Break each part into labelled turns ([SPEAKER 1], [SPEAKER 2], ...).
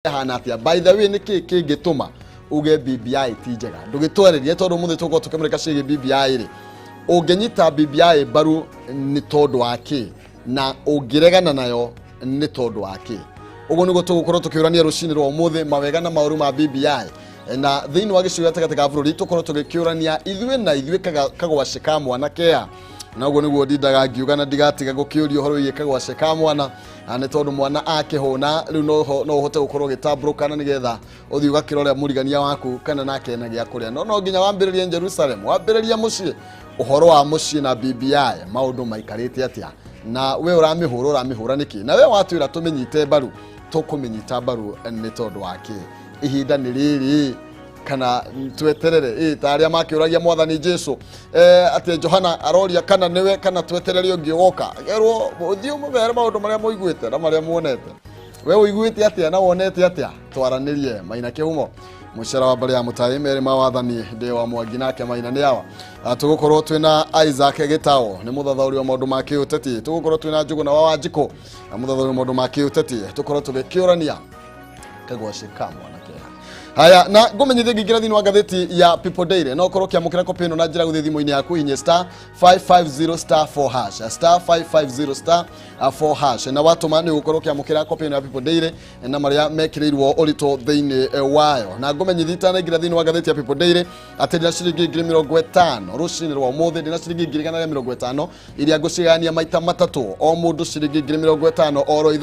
[SPEAKER 1] hanatia. By the way, niki kingituma uge BBI ti njega. Ndugitwererie tondu muthi tuko tukimurika cigi BBI ri. Ungenyita BBI baru ni tondu waki na ungiregana nayo ni tondu waki. Ugo niguo tugukorwo tukiurania rucini rwa umuthi mawega na mauru ma BBI. Na thiini wa gicigo gatagatĩ ka bũrũri tukorwo tugikiurania ithuĩ kagwaci ka mwana kea. Na ugo niguo ndindaga ngiuga na ndigatiga gukiuria uhoro wigie kagwaci ka mwana ni tondu mwana akihuna riu no uhote gukorwo gitabruka na nigetha uthii ugakirora murigania waku kana nake na gia kuria no nginya wambiririe Jerusalem wambiririe mucii uhoro wa mucii na BBI maundu maikarite atia na we uramihura niki na we watwira tumenyite baru tukumenyita baru ni tondu wake ihinda ni riri kana tweterere taria makiuragia mwathani Jesu ati Johana aroria kana niwe kana tweterere ungi woka gerwo uthio mubere maundu maria muiguite na maria muonete we uiguite atia na wonete atia twaranirie maina kihumo mucera wa bari ya mutai mere mawathani ndi wa Mwangi nake maina ni awa tugukorwo twina Isaac Gitao ni muthathauri wa maundu ma kiuteti tugukorwo twina Njuguna wa Wanjiko na muthathauri wa maundu ma kiuteti tukorwo tugikiurania kagwaci ka mwana kea. Haya na ngomenyithie ngingira thini wa gatheti ya People Daily no korwo kiamukira kopi ino na njira guthi thimu-ini yaku hinye *550*4# *550*4# na watuma ni ukorwo kiamukira kopi ino ya People Daily na maria mekirirwo orito thiini wayo na ngomenyithia na ngira thini wa gatheti ya People Daily atendira ciringi 50 rucini rwa umuthi ndina ciringi 150 iria ngucigania maita matatu o mundu ciringi 50 oro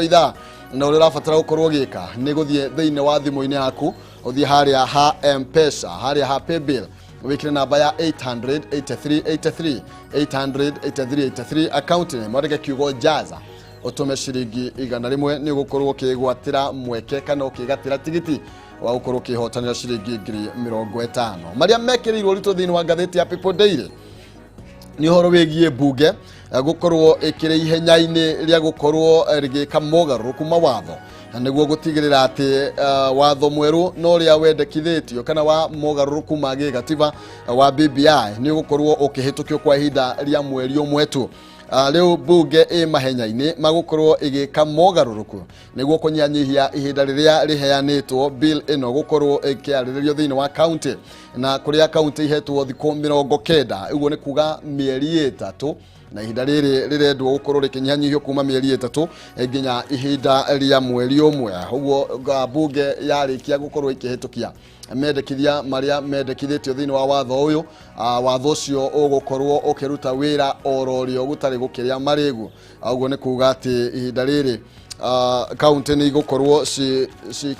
[SPEAKER 1] ithaa na uri rafatara gukorwo gika ni guthie thiini wa thimu-ini yaku uthie haria ha M-Pesa haria ha Paybill wikire namba ya 800-8383 account ni mwandike kiugo jaza utume ciringi 100 ni gukorwo kigwatira mweke kana ukigatira tigiti wa gukorwo kihotanira ciringi 50 maria mekirirwo rito thiini wa gatheti ya People Daily ni horo wigie bunge gukorwo ikire ihenya-ini ria gukorwo rigika mogaruruku mawatho niguo gutigirira ati watho mweru no ria wendekithitio kana wa mogaruruku ma gigatiba wa BBI ni gukorwo ukihitukio kwa ihinda ria mweri umwe tu leo bunge mahenya-ini magukorwo igika mogaruruku niguo kunyanyihia ihinda riria riheanitwo bill ino gukorwo ikiariririo thiini wa county na kuria county ihetwo thikũ 90 uguo ni kuga mieri 3 na ihinda riri rirendwo gukorwo rikinyanyihio kuma mieri 3 nginya ihinda ria mweri umwe uguo bunge yarikia gukorwo ikihitukia mendekithia maria mendekithitio thiini wa watho uyu watho ucio ugukorwo ukiruta wira ororio gutari gukiria marigu uguo ni kuga ati ihinda riri county ni gukorwo ci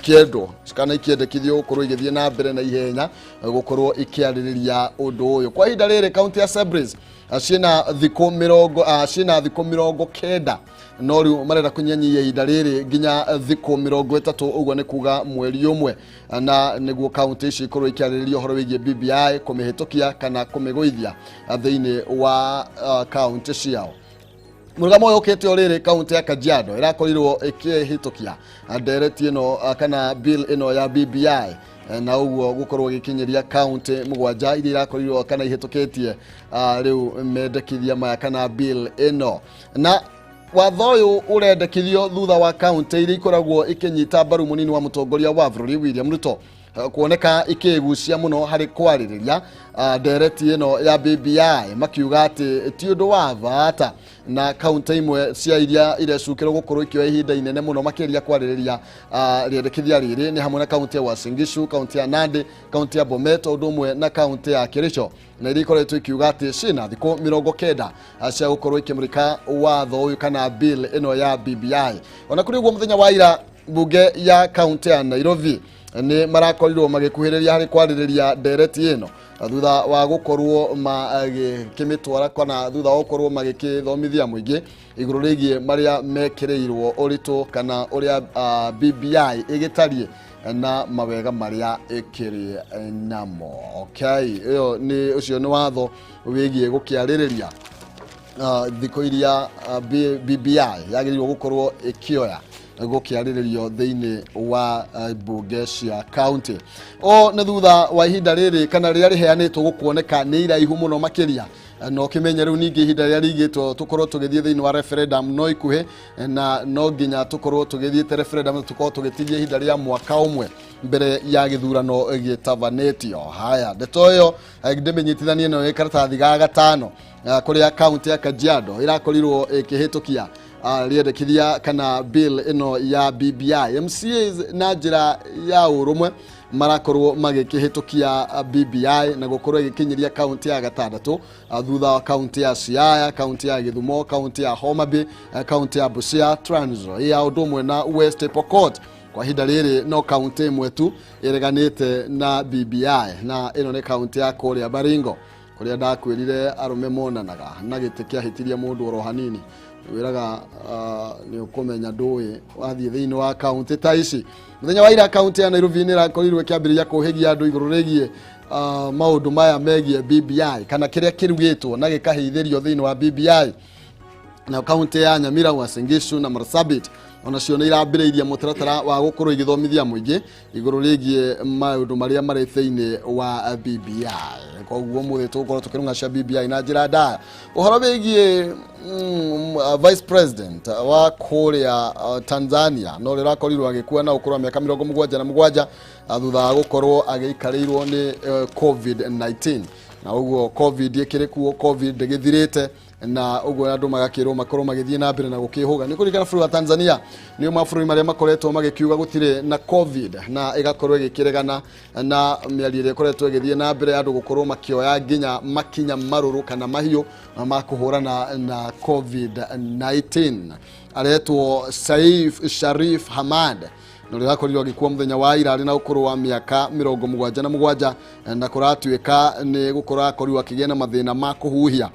[SPEAKER 1] kiendo kana ikiendekithio gukorwo igithie na mbere na ihenya gukorwo ikiaririria undu uyu kwa ihinda riri county ya Sabres cina thikũ 90 no riu marenda kunyanyihia ihinda riri nginya thikũ 30 uguo ni kuga mweri umwe na niguo county ici ikorwo ikiaririria uhoro wigie BBI kumihitukia kana kumiguithia thiini wa county ciao. Murugamo uyu ukite oriri county ya Kajiado irakorirwo ikihitukia ndereti ino kana bill ino ya BBI na uguo gukorwo gikinyiria county mugwanja iria irakorirwo kana ihitukitie riu mendekithia maya kana bill ino na watho uyu urendekithio thutha wa county iria ikoragwo ikinyita mbaru munini wa mutongoria wa bũrũri William Ruto kuoneka ikigucia muno hari kwaririria ndereti ino ya BBI makiuga ati ti undu wa bata na county imwe cia iria irecukirwo gukorwo ikioya ihinda inene muno makiria kwaririria riendekithia riri ni hamwe na county ya Uasin Gishu, county ya Nandi, county ya Bomet undu umwe na county ya Kericho na iria ikoretwo ikiuga ati cina thikũ 90 cia gukorwo ikimurika watho uyu kana bill ino ya BBI. Ona kuri uguo muthenya wa ira bunge ya county ya Nairobi ni marakorirwo magikuhiriria hari kwaririria ndereti ino thutha wa gukorwo magikimitwara kana thutha wa gukorwo magikithomithia muingi iguru rigie maria mekireirwo orito kana uria BBI igitarie na mawega maria ikiri namo. Okay, iyo ni ucio ni watho wigie gukiaririria thikũ iria BBI yagirirwo gukorwo ikioya gukiariririo thiini wa bunge cia county o na thutha wa ihinda riri kana riria riheanitwo gukuoneka ni iraihu muno makiria no kimenye riu ningi ihinda ria rigitwo tukorwo tugithie thiini wa referendum no ikuhe na no nginya tukorwo tugithiete referendum tukorwo tugitithia ihinda ria mwaka umwe mbere ya githurano gitavanetio. Haya ndeto yo ndimenyitithanie no ikaratathi ga gatano kuria county ya Kajiado irakorirwo ikihitukia riendekithia kana bill ino ya BBI. MCAs na njira ya urumwe marakorwo magikihitukia BBI na gukorwo igikinyiria county ya gatandatu thutha wa county ya Siaya, county ya Githumo, county ya Homa Bay, county ya Busia, Trans Nzoia udumwe na West Pokot. Kwa hinda riri no county imwe tu ireganite na BBI na ino ni county ya Kuria Baringo kuria ndakwirire arume monanaga na gitikia hitiria mundu oro hanini wiraga ni ukomenya ndui wathie thiini wa county ta ici. Muthenya wa ira county ya Nairobi ni rakorirwe kiambiria kuhigia andu iguru rigie maundu maya megie BBI kana kiria kirugitwo na gikahithirio thiini wa BBI. Na county ya Nyamira, Uasin Gishu na Marsabit onacio ni irambiriirie mutaratara wa gukorwo igithomithia muingi iguru rigie maundu maria mari thiini wa BBI. Koguo muthi tukorwo tukirungacia BBI na njira ndaya. Uhoro wigie vice president wa Kuria Tanzania no rirakorirwo agikua na ukuru wa miaka 77 thutha wa gukorwo agiikarirwo ni COVID-19 na uguo COVID ikirikuo COVID githirite na uguo andu magakirwo makorwo magithie na mbere na gukihuga ni kurikana bũrũri wa Tanzania ni mabũrũri maria makoretwo magikiuga gutire na COVID na igakorwo igikiregana na miario ikoretwo igithie na mbere andu gukorwo makioya nginya makinya maruru kana mahiu makuhurana na COVID-19. Aretwo Saif Sharif Hamad no rirakorirwo agikuwa muthenya wa ira ari na ukuru wa miaka 77 na kuratuika ni gukora akorirwo akigia na mathina ma kuhuhia.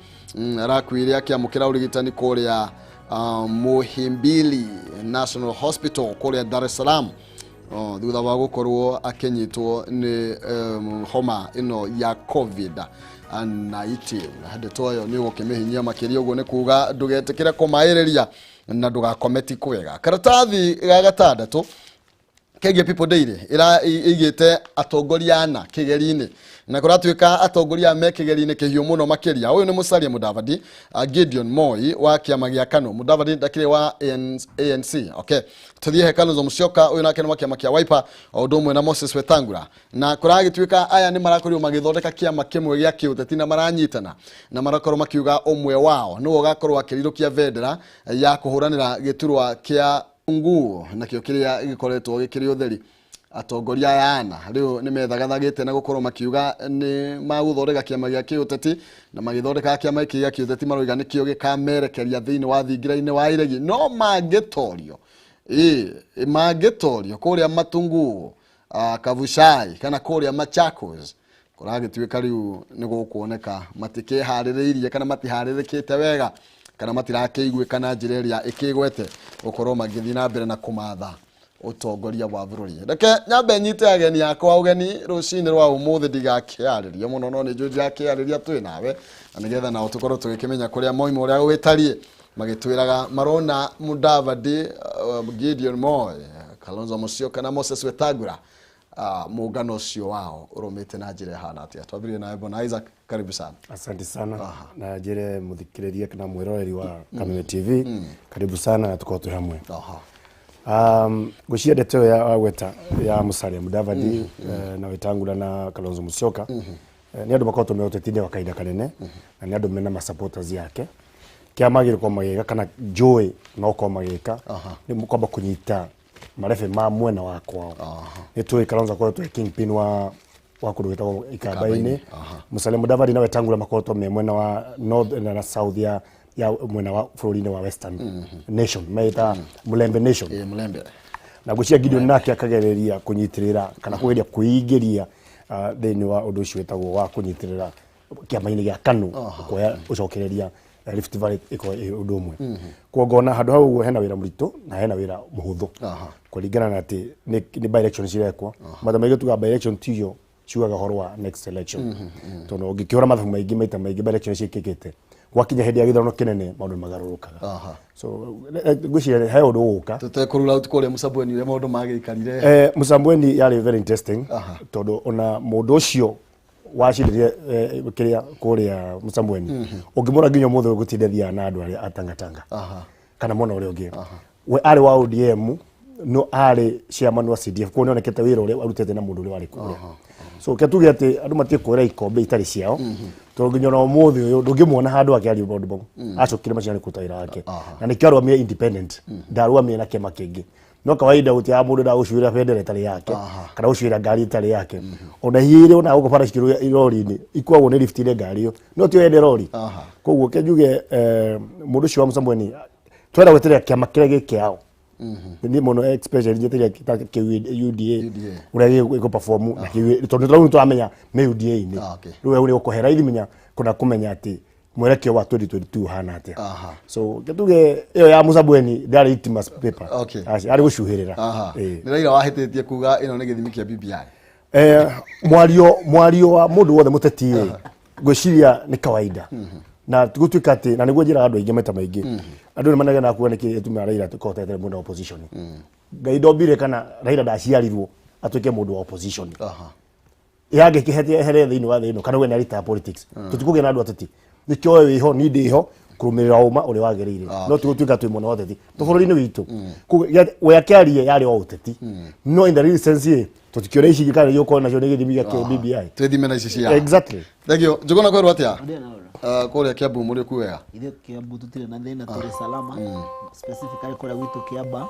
[SPEAKER 1] Arakwire akiamukira urigitani kuria Muhimbili National Hospital kuria Dar es Salaam thutha wa gukorwo akinyitwo ni homa ino ya COVID-19. Ndeto yo ni gukimihinyia makiria uguo ni kuga ndugetikire kumairiria na ndugakometi kwega. Karatathi ga gatandatu Kege People Daily ira igite atongoria ana kigeri-ini na kuratuika atongoria me kigeri-ini kihiu muno makiria. Uyu ni Musalia Mudavadi, Gideon Moi wa kiama gia KANU, Mudavadi ndakire wa ANC. Okay, tuthie Kalonzo Musyoka uyu nake ni wa kiama kia Wiper udumwe na Moses Wetangula na kuragituika aya ni marakorirwo magithondeka kiama kimwe gia kiuteti na maranyitana na marakorwo makiuga umwe wao no gakorwo akirirukia vendera ya kuhuranira giturwa kia nguo na kio kiria gikoretwo gikirio theri. Atongoria yana riu ni methagathagite na gukorwo makiuga ni maguthondeka kiama gia kiuteti na magithondeka kiama gia kiuteti maroiga nikio gikamerekeria thiini wa thingira-ini wa iregi no mangitorio mangitorio kuria Matungu Kavushai kana kuria Machakos kuragituika riu ni gukuoneka matikihaririirie kana matiharirikite wega kana matirakeigwe kana njira iria ikigwete gukorwo magithii na mbere na kumatha utongoria wa bururi. Reke nyambe nyite ageni yakwa ugeni rucini rwa umuthi ndigakiariria muno no ni njunja akiariria twi nawe na nigetha na utukorwo tugikimenya kuria moimo uria witariye magitwiraga marona Mudavadi, Gideon Moi, Kalonzo Musyoka na Moses Wetangula muungano ucio wao urumite na njira hana atia. Twabirie nawe Bwana Isaac, karibu sana.
[SPEAKER 2] Asante sana. Na njire muthikiriria kana mwiroreri wa KANU TV, karibu sana na tuko tu hamwe. Gucia ndeto ya weta ya Musalia Mudavadi na Wetangula na Kalonzo Musyoka ni andu makoto meotetinde wakaida kanene na ni andu mena ma supporters yake kiama giko mageka kana joy no ko mageka ni mukomba kunyita marefe ma mwena wako ni tu Kalonzo kwa tu kingpin wa kurugita ikaba-ini. Musalia Mudavadi na Wetangula makoto me mwena wa north na south ya mwena wa Florida wa Western Nation meita Mulembe Nation.
[SPEAKER 1] Mulembe
[SPEAKER 2] na gucia Gideon nake akagereria kunyitirira kana kugeria kuigeria thini wa undu ucio wetagwo wa kunyitirira kiama-ini gia KANU kwa ucokereria Rift Valley iko undu umwe. Kuongona handu hau hena wira murito na hena wira muhuthu kuringana na ati ni by election cirekwa mathamaige tuga by election tiyo ciugaga horo wa next election tono ngikiora mathamu maingi maita maingi by election cikikite gwakinya hindi ya githurano kinene maundu magarurukaga. So gucia he undu uka
[SPEAKER 1] tutekurura utukore Musambweni ile maundu magikarire
[SPEAKER 2] Musambweni yari very interesting tondo ona mundu ucio washirire kiria kuria Msambweni ungimura nginya muthe gutindethia na andu aria atangatanga kana mona uria ungi we ari wa ODM no ari chairman wa CDF ko nionekete wira uria arutete na mundu uria wari kuria so ketuge ati andu matie kuira ikombe itari ciao to nginya no muthe uyu ndungimwona handu akiari bondo bomu acokire macani kutaira wake na nikio arwa independent ndarwa na kema kingi no kawaida utia mundu da ushwira bendera itari yake kana ushwira ngari itari yake ona hire ona uko para shikiro irori-ini ikwagwo ni lift ile ngari yo no tio ende rori koguo kejuge mundu cio wa Msambweni twenda gweterera kiama kiria gikiao ni mono especially njeteria ke UDA uria iko perform na tondu tau twamenya me UDA ini riu uri ukohera ithimenya kuna kumenya ati mwerekeo wa 2022 hana atia so ketuge iyo ya Msambweni ndari litmus paper ari gushuhirira
[SPEAKER 1] ni Raila wahititie kuga ino ni githimi kia BBI
[SPEAKER 2] mwario wa mundu wothe muteti gwiciria ni kawaida na tugutuika ati na niguo njira andu aingi meta maingi andu ni manage na kuona ki etumira Raila tukotete mundu wa opposition ngaidombire kana Raila ndaciarirwo atuike mundu wa opposition yage kihetie here thiini wa thino kana we na rita politics tutikuge na andu ateti nikio we ho ni ndiho kurumirira uma uri wagirire no tugutuika twi muno oteti to bururi-ini witu we akiarie yari o uteti no in the real sense tutikio reici gikana yoko na jone githimi ya BBI
[SPEAKER 1] twithime na ici cia
[SPEAKER 2] exactly
[SPEAKER 1] thegio njuguna kwerwo atia kuria Kiambu muri kuwega
[SPEAKER 3] ithe Kiambu tutire na thina turi salama specifically kuria gwitu Kiamba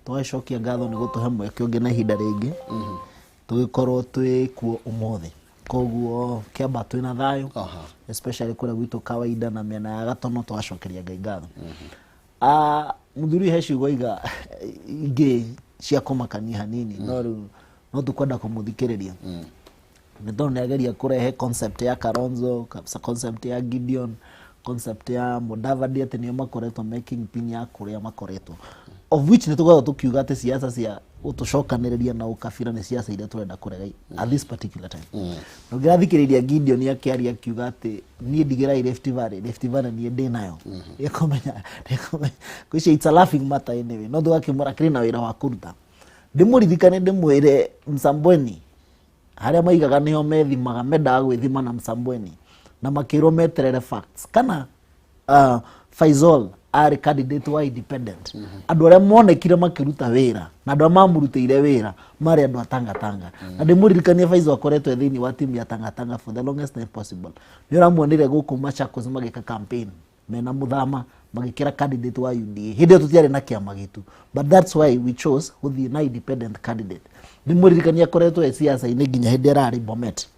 [SPEAKER 3] twacokia ngatho ni gutuhe mweke ungi na ihinda ringi tugikorwo twi kuo umothe koguo Kiamba twina thayo especially kuria gwitu kawaida na miena ya Gatono twacokeria Ngai ngatho muthuri hecigo iga ingi cia kumakania hanini no tukwenda kumuthikiriria ndio nĩageria kurehe concept ya Kalonzo, concept ya Gideon, concept ya Mudavadi ati nio makoretwo making pin ya kuria makoretwo of which nitugaga tukiuga ati siasa cia utucokaniriria na ukabira ni siasa iria turenda kurega at this particular time no girathikiriria Gideon yakiaria akiuga ati nie ndigira Rift Valley nie ndi nayo ikomenya kwici it's a laughing matter anyway no ndugakimura kiri na wira wa kuruta ndimuririkane ndimwire Msambweni haria maigaga niho methimaga mendaga gwithima na Msambweni na makirwo meterere facts kana Faisal ari candidate wa independent andu aria monekire makiruta wira na andu mamurutire wira mari andu atangatanga na ndimuririkania Faisal akoretwo thiini wa timu ya tangatanga for the longest time possible ni ramuonire guku Machakos magika campaign mena muthama magikira candidate wa UDA hindi tutiare na kiama gitu but that's why we chose with the independent candidate ndimuririkania akoretwo siasa ine nginya hindi arari Bomet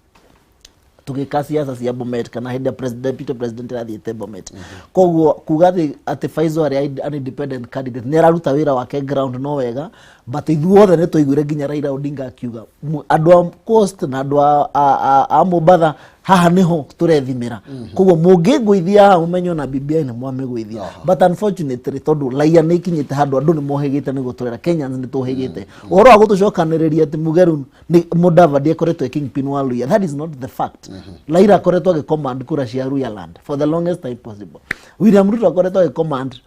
[SPEAKER 3] tugika siasa cia Bomet kana hindi deputy president athiete Bomet koguo kuga ati Faisal ari an independent candidate ni araruta wira wake ground no wega but ithuothe ni tuiguire nginya Raila Odinga akiuga andu a coast na andu a Mombasa haha niho turethimira koguo mungiguithia umenyo na BBI ni mwamiguithia but unfortunately tondu laia ni kinyite handu andu ni mohegite ni guturera Kenyans ni tuhegite uhoro wa gutucokaniriria ati Mugeru ni Mudavadi akoretwo kingpin wa Luya that is not the fact Raila akoretwo command kura cia Luya land for the longest time possible William Ruto akoretwo command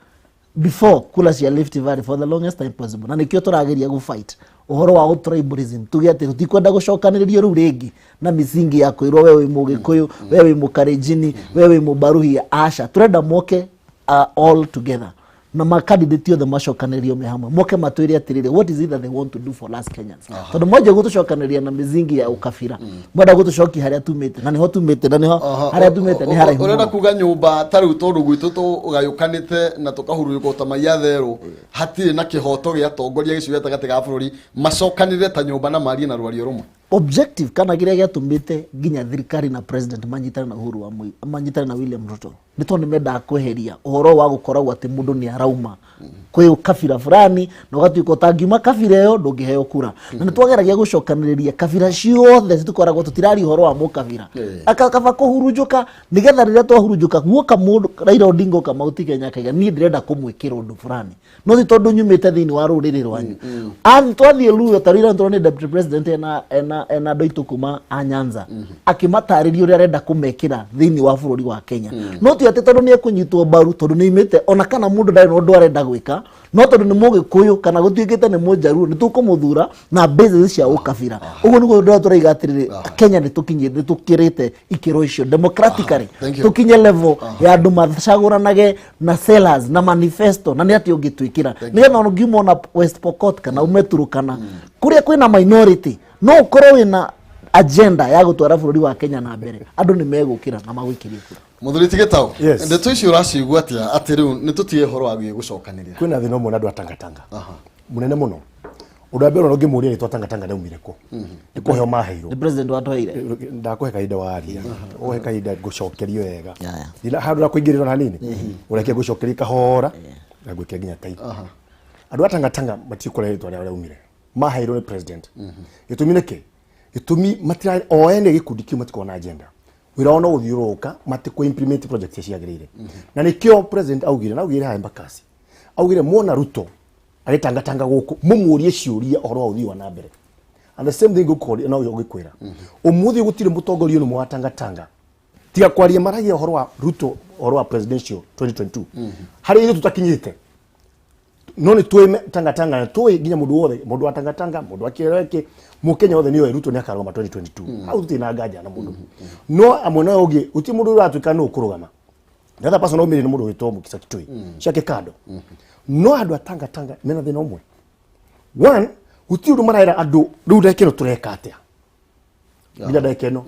[SPEAKER 3] before kula cia Rift Valley for the longest time possible na nikio turageria gu fight uhoro wa tribalism tuge ati tutikwenda gucokaniririo riu ringi na misingi ya kwirwo wewe Mugikuyu wewe Mukalenjin wewe Mubaruhi asha turenda moke all together na makandidate othe macokanirio me hamwe moke matwire atirire what is it that they want to do for last Kenyans tondu moja gutucokaniria na mizingi ya ukabira moda gutucoki haria tumite na niho tumite na niho haria tumite ni haraihu
[SPEAKER 1] urenda kuga nyumba tariu tondu gwitu ugayukanite na tukahururiko tamaiya theru hatire na kihoto gia tongoria giciweta gati ga bururi macokanire ta nyumba na mari na rwario rumwe
[SPEAKER 3] objective kana kiria giatumite nginya thirikari na president manyitana na Uhuru wa Moi manyitana na William Ruto nito nimenda kweheria uhoro wa gukoragwo ati mundu ni arauma kwi ukabira fulani no gatuiko tangiuma kabira yo ndungiheo kura na nitwageragia gucokaniriria kabira ciothe citukoragwo tutirari uhoro wa mukabira akakaba kuhurunjuka nigetha riria twahurunjuka guoka mundu Raila Odinga kamauti Kenya kaiga ni ndirenda kumwikira undu fulani no thi tondu nyumite thiini wa ruriri rwanyu an twathie Luyo tarira ndone deputy president ena ndoito kuma Anyanza akimatariria uria arenda kumekira thiini wa bururi wa Kenya no ti ati tondu ni ekunyitwo baru tondu ni imite ona kana mundu ndari no ndu arenda gwika no tondu ni mugikuyu kana gutuikite ni mujaru ni tukumuthura na basis cia ukabira uguo niguo ndo turaiga atiriri Kenya ni tukirite ikiro icio democratically tukinye level ya andu macaguranage na sellers na manifesto na ni ati ungituikira nigetha ono ngiuma na West Pokot kana umeturukana kuria kwina minority no ukorwo wina agenda ya gutwara bururi wa Kenya na mbere andu ni megukira na magwikiria kura
[SPEAKER 1] Muthuri Tigitau ndeto icio uracigua atia ati riu ni tutie horo wa gucokaniria
[SPEAKER 2] kwina thina umwe na andu atangatanga munene muno udabero no ngimuria ni twatangatanga ndaumire ko ndiko heo maheiro
[SPEAKER 3] the president watwaire
[SPEAKER 2] ndakuhe kaida waria uhe kaida gucokerio wega ila handu na kuingirira na nini ureke gucokeria kahora na gwike nginya tai andu atangatanga matikore ritwa ria umire maheiro ni president gitumine ke gitumi matira o ene gikundi kiu matikona agenda wiraona uthiuruka matiko implement project ciagirire na nikio president augire ha embakasi augire mona Ruto agitangatanga guku mumurie ciuria ohoro wa uthii wa na mbere and the same thing gukori na uyo gikwira umuthi gutire mutongorio ni mwatangatanga tiga kwaria maragia ohoro wa Ruto ohoro wa presidential 2022 hari ile tutakinyite none tweme tangatanga toy ginya mundu wothe mundu wa tangatanga mundu akireke mukenya wothe niyo Ruto ni akaroma 2022 au tina ngaja na mundu no amona ugi uti mundu uratuika no kurugama ndatha person omire ni mundu witomu kisakitoi shake kado no andu atangatanga mena thina umwe one uti undu maraira andu riu ndekeno tureka atia bila ndekeno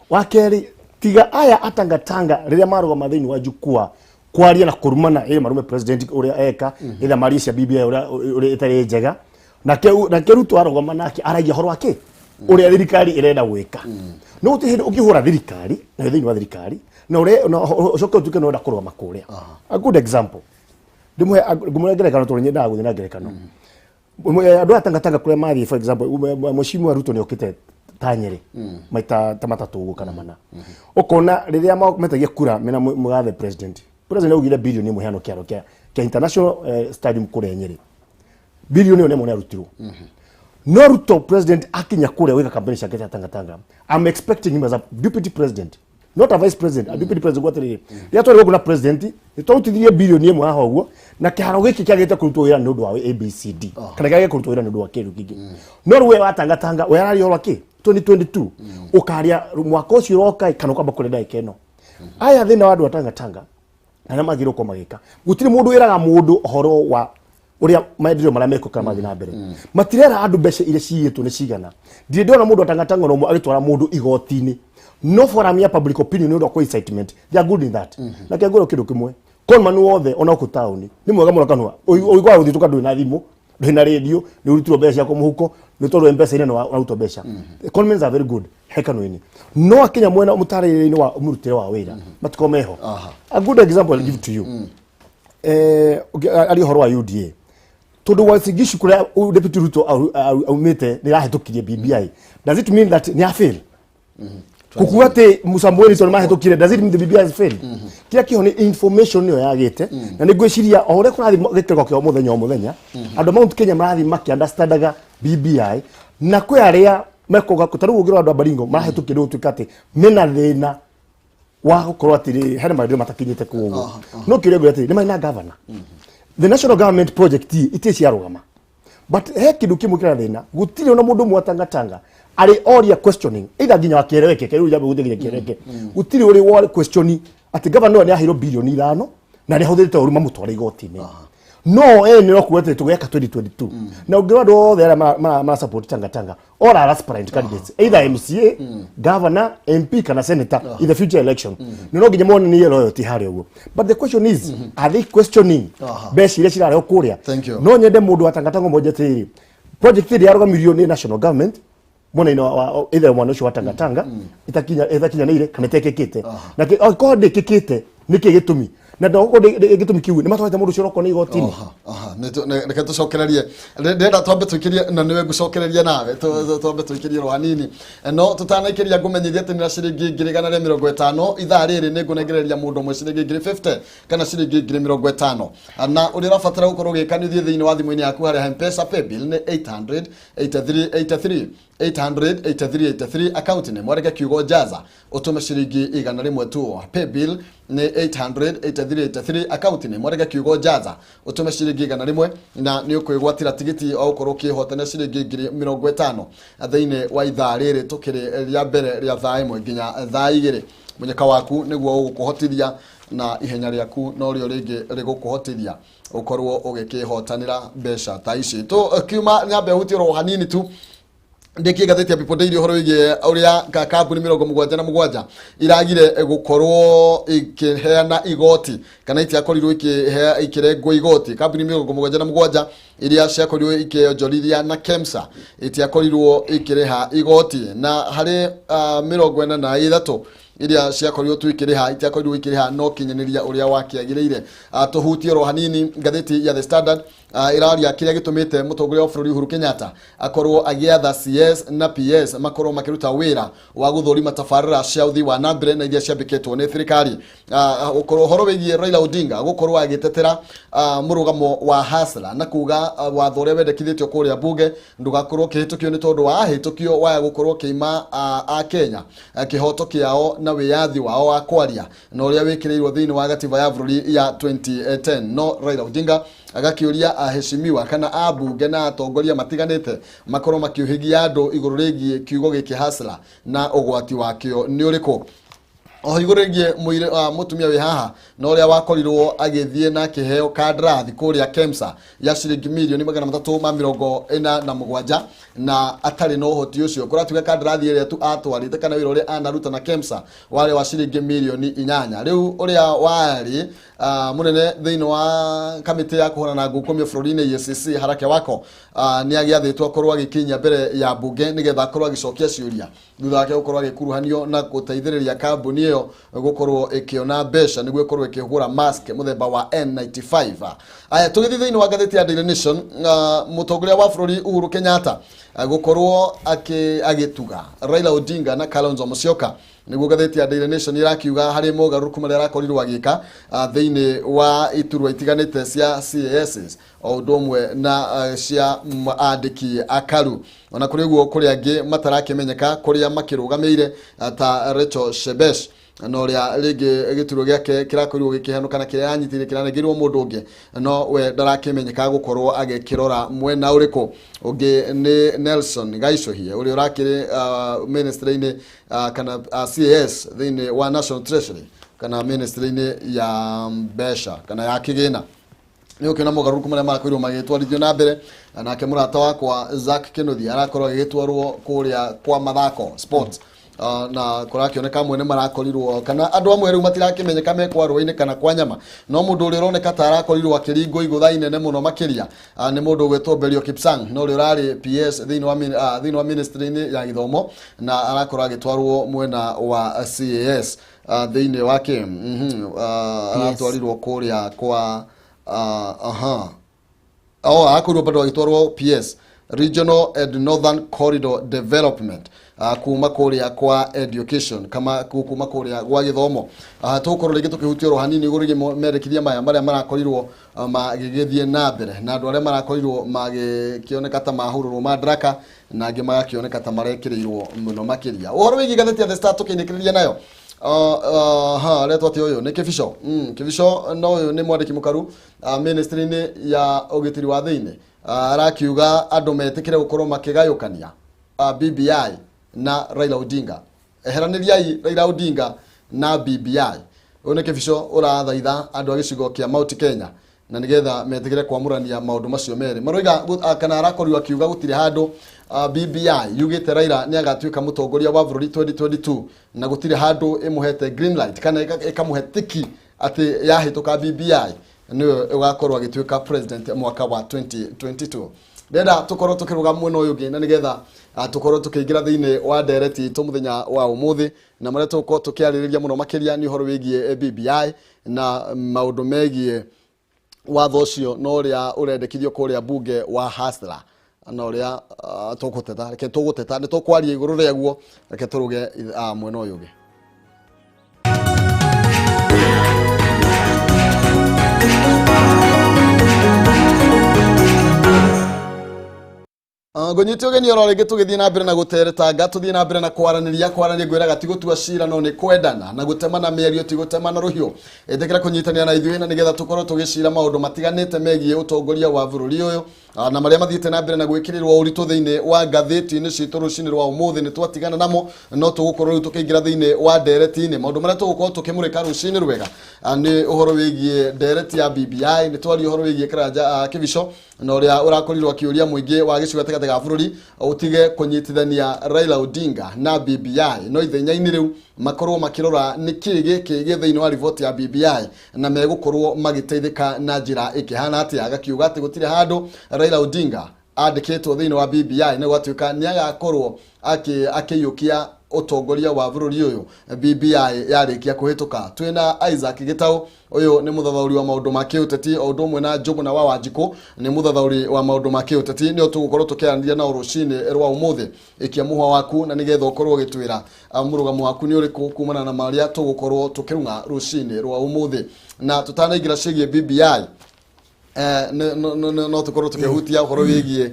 [SPEAKER 2] wakeri tiga aya atangatanga riria marugama thiini wa jukua kwaria na kurumana ile marume president uria eka ile marisha BBI uria itari njega na ke Ruto arugama nake aragia horo wake uria thirikari irenda gwika no uti ukihura thirikari na thiini wa thirikari na uria ucoke utuke no ndakurugama kuria a good example ndimwe ngumurengere turinye nda guthina ngerekano andu atangatanga kuria mathi for example mushimu wa Ruto ni okite tanyeri maita tamatatu gukana mana ukona riria metagia kura mena mugathe president augire bilioni imwe hano kiaro kia international stadium kure Nyeri bilioni one mone rutirwo no Ruto president akinya kure wika campaign shake tangatanga I'm expecting him as a deputy president not a vice president a deputy president gwatirire ya twari gukuna president itotithirie bilioni imwe haho uguo na kiharo giki kiagite kurutwo wira ni undu wa ABCD kana kiagite kurutwo wira ni undu wa kiru kingi no ruwe watangatanga we arari horo ki 2022 ukaria mwaka ucio roka kana kwamba kurenda ikeno aya thina wa andu atangatanga na magiro ko magika gutire mundu wiraga mundu horo wa uria maendeleo mara meko kama thina mbere matirera andu mbeca ile ciyetwo ni cigana ndire ndona mundu atangatanga no agitwara mundu igotini no forum ya public opinion no ko incitement they are good in that na kengoro kindu kimwe kon manu wothe ona ku town ni mwega muno kanwa oigwa uthi tuka ndwina thimu ndwina radio ni urutiro mbeca ko muhuko ni toro mpesa ine no auto mbeca economies are very good hekano ini no akinya mwena mutarire ni wa umurutire wa wira matikomeho a good example I'll give to you ali horo wa UDA todo wasigishu kule deputy Ruto aumete ni rahitukirie BBI does it mean that ni afel kukuate musambweni to mahitukire does it mean the BBI has failed kila kiho ni information niyo yagite na nigwiciria ore kurathi gitego kyo muthenya andu Mount Kenya marathi maki understandaga BBI na kwe aria mekoga kutaru ugiro andu abaringo mahitukire utukate mena thina wa gukorwo atiri hena maundu matakinyite kuwo no kire gwe atiri ni maina governor the national government project it yarugama but he kindu kimwe kira thina gutire ona mundu mwatangatanga ari oria questioning either ginya wakereweke kero jabe guthigira kereke gutire uri wa questioning ati governor ni ahiro bilioni 5 na ni huthirite uruma mutwara igotini no ni okuwete tugeka 2022 na ugirwa ndo there ma support tangatanga or aspirant candidates either MCA governor MP kana senator in the future election no ginya mone ni loyalty hari ugo but the question is are they questioning best ile cirare okuria no nyende mundu atangatanga moja tiri project ile yaruga milioni national government mona ino either mwana ucio watangatanga itakinya ni ile kana tekekete na kode kekete niki gitumi na ndo gitumi kiu ni matwate mundu ucio roko ni igotini
[SPEAKER 1] neke tucokererie ndenda twambe twikirie na niwe gucokereria nawe twambe twikirie rwanini no tutanaikiria ngumenyithia ati na ciringi 150 ithaa riri ni ngunegereria mundu mwe ciringi 50 kana ciringi 50 na uri rafatara gukorwo gikanithie thiini wa thimu-ini yaku hari M-Pesa paybill ni 800 83 83 800-8383 account ni mwareke kiugo jaza utume ciringi 100 tu. Pay bill ni 800-8383 account ni mwareke kiugo jaza utume ciringi 100 na ni ukwigwatira tigiti au korwo kihotana ciringi 50 thiini wa ithaa riri tukiri ria mbere ria thaa 1 nginya thaa 2 munyeka waku niguo ugukuhotithia na ihenya riaku no rio ringi rigukuhotithia ukorwo ugikihotanira mbeca ta ici tu kiuma nyambe hutiro hanini tu ndiki gatheti ya People Daily horo wige uria kambuni 77 iragire gukorwo ikiheana igoti kana itiakorirwo ikirengwo igoti. Kambuni 77 iria ciakorirwo ikionjorithia na KEMSA itiakorirwo ikireha igoti na hari 43 iria ciakorirwo tu ikiriha itiakorirwo ikiriha no kinyaniria uria wakiagirire. Tuhutie ro hanini gatheti ya The Standard iraria kiria gitumite mutongoria wa bururi Uhuru Kenyatta akorwo agiatha CS na PS makorwo makiruta wira wa guthurima tabarira cia uthi wa nambere na iria ciambikitwo ni thirikari. Ukorwo horo wigie Raila Odinga gukorwo agitetera murugamo wa hasla na kuga watho uria wendekithitio kuria bunge ndugakorwo kihitukio ni tondu wa hitukio wa gukorwo kiima a Kenya kihoto kiao na wiyathi wao wa kwaria na uria wikirirwo thiini wa gatiba ya bururi ya 2010. No Raila Odinga agakiuria aheshimiwa kana abunge na atongoria matiganite makorwo makiuhigia andu iguru rigie kiugo giki hasla na ugwati wakio ni uriko. O iguru rigie mutumia wi haha no uria wakorirwo agithie na kiheo kandrathi kuria KEMSA ya ciringi milioni 347 na atari no hoti ucio kuratuga kandrathi iria tu atwarite kana wira uria anaruta na KEMSA wale wa ciringi milioni 8. Riu uria wari munene thiini wa kamiti ya kuhona na ngukumio bururi-ini EACC Harake Wako ni agiathitwo korwo agikinya mbere ya bunge nigetha korwo agicokia ciuria thutha wake gukorwo agikuruhanio na guteithiriria kambuni iyo gukorwo ikiona mbeca niguo ikorwo ikigura mask muthemba wa N95. Aya tugithi thiini wa gatheti ya Daily Nation mutongoria wa bururi Uhuru Kenyatta gukorwo agituga Raila Odinga na Kalonzo Musyoka niguo gatheti ya Daily Nation irakiuga hari mogaruku maria arakorirwo agika thiini wa iturwa itiganite cia CAS o ndomwe na cia andiki akaru ona kuri guo kuri angi matarakimenyeka kuria makirugameire ta Rachel Shebesh no ria rigi gituro giake kirakorirwo gikihano kana kiria anyitire kiranegirwo mundu ungi no we ndarakimenyeka gukorwo agikirora mwena uriko ungi ni Nelson Gaishohie uri urakiri ministry-ini kana CAS thiini wa National Treasury kana ministry-ini ya mbeca kana ya kigina ni ukiona mogaruku maria marakorirwo magitwarithio na mbere nake murata wakwa Zack Kinuthia arakorwo agitwarwo kuria kwa mathako sports na kurakioneka mwene marakorirwo kana andu amwe riu matirakimenyeka mekwa rũĩ-inĩ kana kwa nyama no mundu uri roneka ta arakorirwo akiringo igutha inene muno makiria ni mundu ugwetwo Berio Kipsang no uri urari PS thiini wa ministry-ini ya githomo na arakorwo agitwarwo mwena wa CAS thiini wake aratwarirwo kuria kwa akorwo bado agitwarwo PS Regional and Northern Corridor Development kuma kuria kwa education kama kuma kuria gwa githomo tukorwo rigi tukihutio ro hanini iguru merikithia maya maria marakorirwo magigithie na mbere na andu aria marakorirwo magikioneka ta mahururu madaraka na angi magakioneka ta marekirirwo muno makiria. Uhoro wigi gatheti ya The Star tukinikiriria nayo leto ati uyu ni Kibisho Kibisho no uyu ni mwandiki mukaru ministry-ini ya ugitiri wa thiini arakiuga andu metikire gukorwo makigayukania BBI na Raila Odinga eheraniriai Raila Odinga na BBI. One Kibisho urathaitha andu agicigo kia Mount Kenya na nigetha metigire kwamurania maundu macio meri maroiga kana arakorirwo akiuga gutire handu BBI yugite Raila ni agatuika mutongoria wa bururi 2022 na gutire handu imuhete green light kana ikamuhe tiki ati yahituka BBI niwe ugakorwo agituika president mwaka wa 2022. Ndenda tukorwo tukiruga mwena uyu ngi na nigetha tukorwo tukiingira thiini wa ndereti tu muthenya wa umuthi na maria tukorwo tukiaririria muno makiria ni horo wigie BBI na maundu megie watho ucio no ria urendekithio kuria bunge wa hasla na uria tuguteta reke tuguteta ni tukwaria iguru riaguo reke turuge mwena uyu ngi. ngonyite ogeni oro rege tugithie na mbere na guteretanga tuthie na mbere na kwaraniria gwiraga tigutua cira no ni kwendana na gutemana mĩario tigutemana ruhio endekera kunyitania na ithuĩ na nigetha tukorwo tugicira maundu matiganite megie utongoria wa bururi uyu na maria mathiite na mbere na gwikirirwo uritu thiini wa gatheti-ini citu rucini rwa umuthi ni twatigana namo no tugukorwo riu tukiingira thiini wa ndereti-ini maundu maria tugukorwo tukimurika rucini rwega ni uhoro wigie ndereti ya BBI ni twari uhoro wigie Karanja Kibico na uria urakorirwo akiuria muingi wa gicigo gatagati ga bururi utige kunyitithania Raila Odinga na BBI no ithenya-ini riu makorwo makirora niki giki thiini wa report ya BBI na megukorwo magiteithika na njira ikihana ati agakiuga ati gutire handu Raila Odinga andikitwo thiini wa BBI na gwatuika ni agakorwo akiyukia utongoria wa bururi uyu BBI yarikia kuhituka twina Isaac Gitau uyu ni muthathauri wa maundu ma kiuteti o ndumwe na Njuguna wa Wanjiku ni muthathauri wa maundu ma kiuteti ni tugukorwo tukiaranĩria na urucini rwa umuthi ikia muhwa waku na nigetha ukorwo gitwira murugamo waku ni uriku kumana na maria tugukorwo tukirunga rucini rwa umuthi na tutanaingira cigie BBI no tukorwo tukihutia uhoro wigie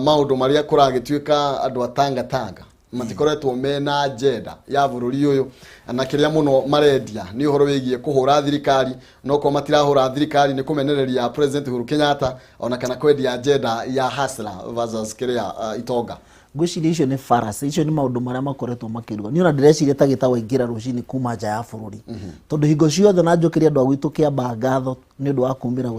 [SPEAKER 1] maundu maria kuragituika andu atanga matikoretwo mena agenda ya bururi uyu na kiria muno marendia ni uhoro wigie kuhura thirikari no ko matirahura thirikari ni kumenereria President Uhuru Kenyatta ona kana kwendia agenda ya hustler versus kiria itonga
[SPEAKER 3] gwiciria icio ni farasi icio ni maundu maria makoretwo makiruga ni ona ndireciria ta gitawa ingira rucini kuma nja ya bururi tondu hingo ciothe na njukiria andu agwitu kiamba ngatho ni undu wa kumira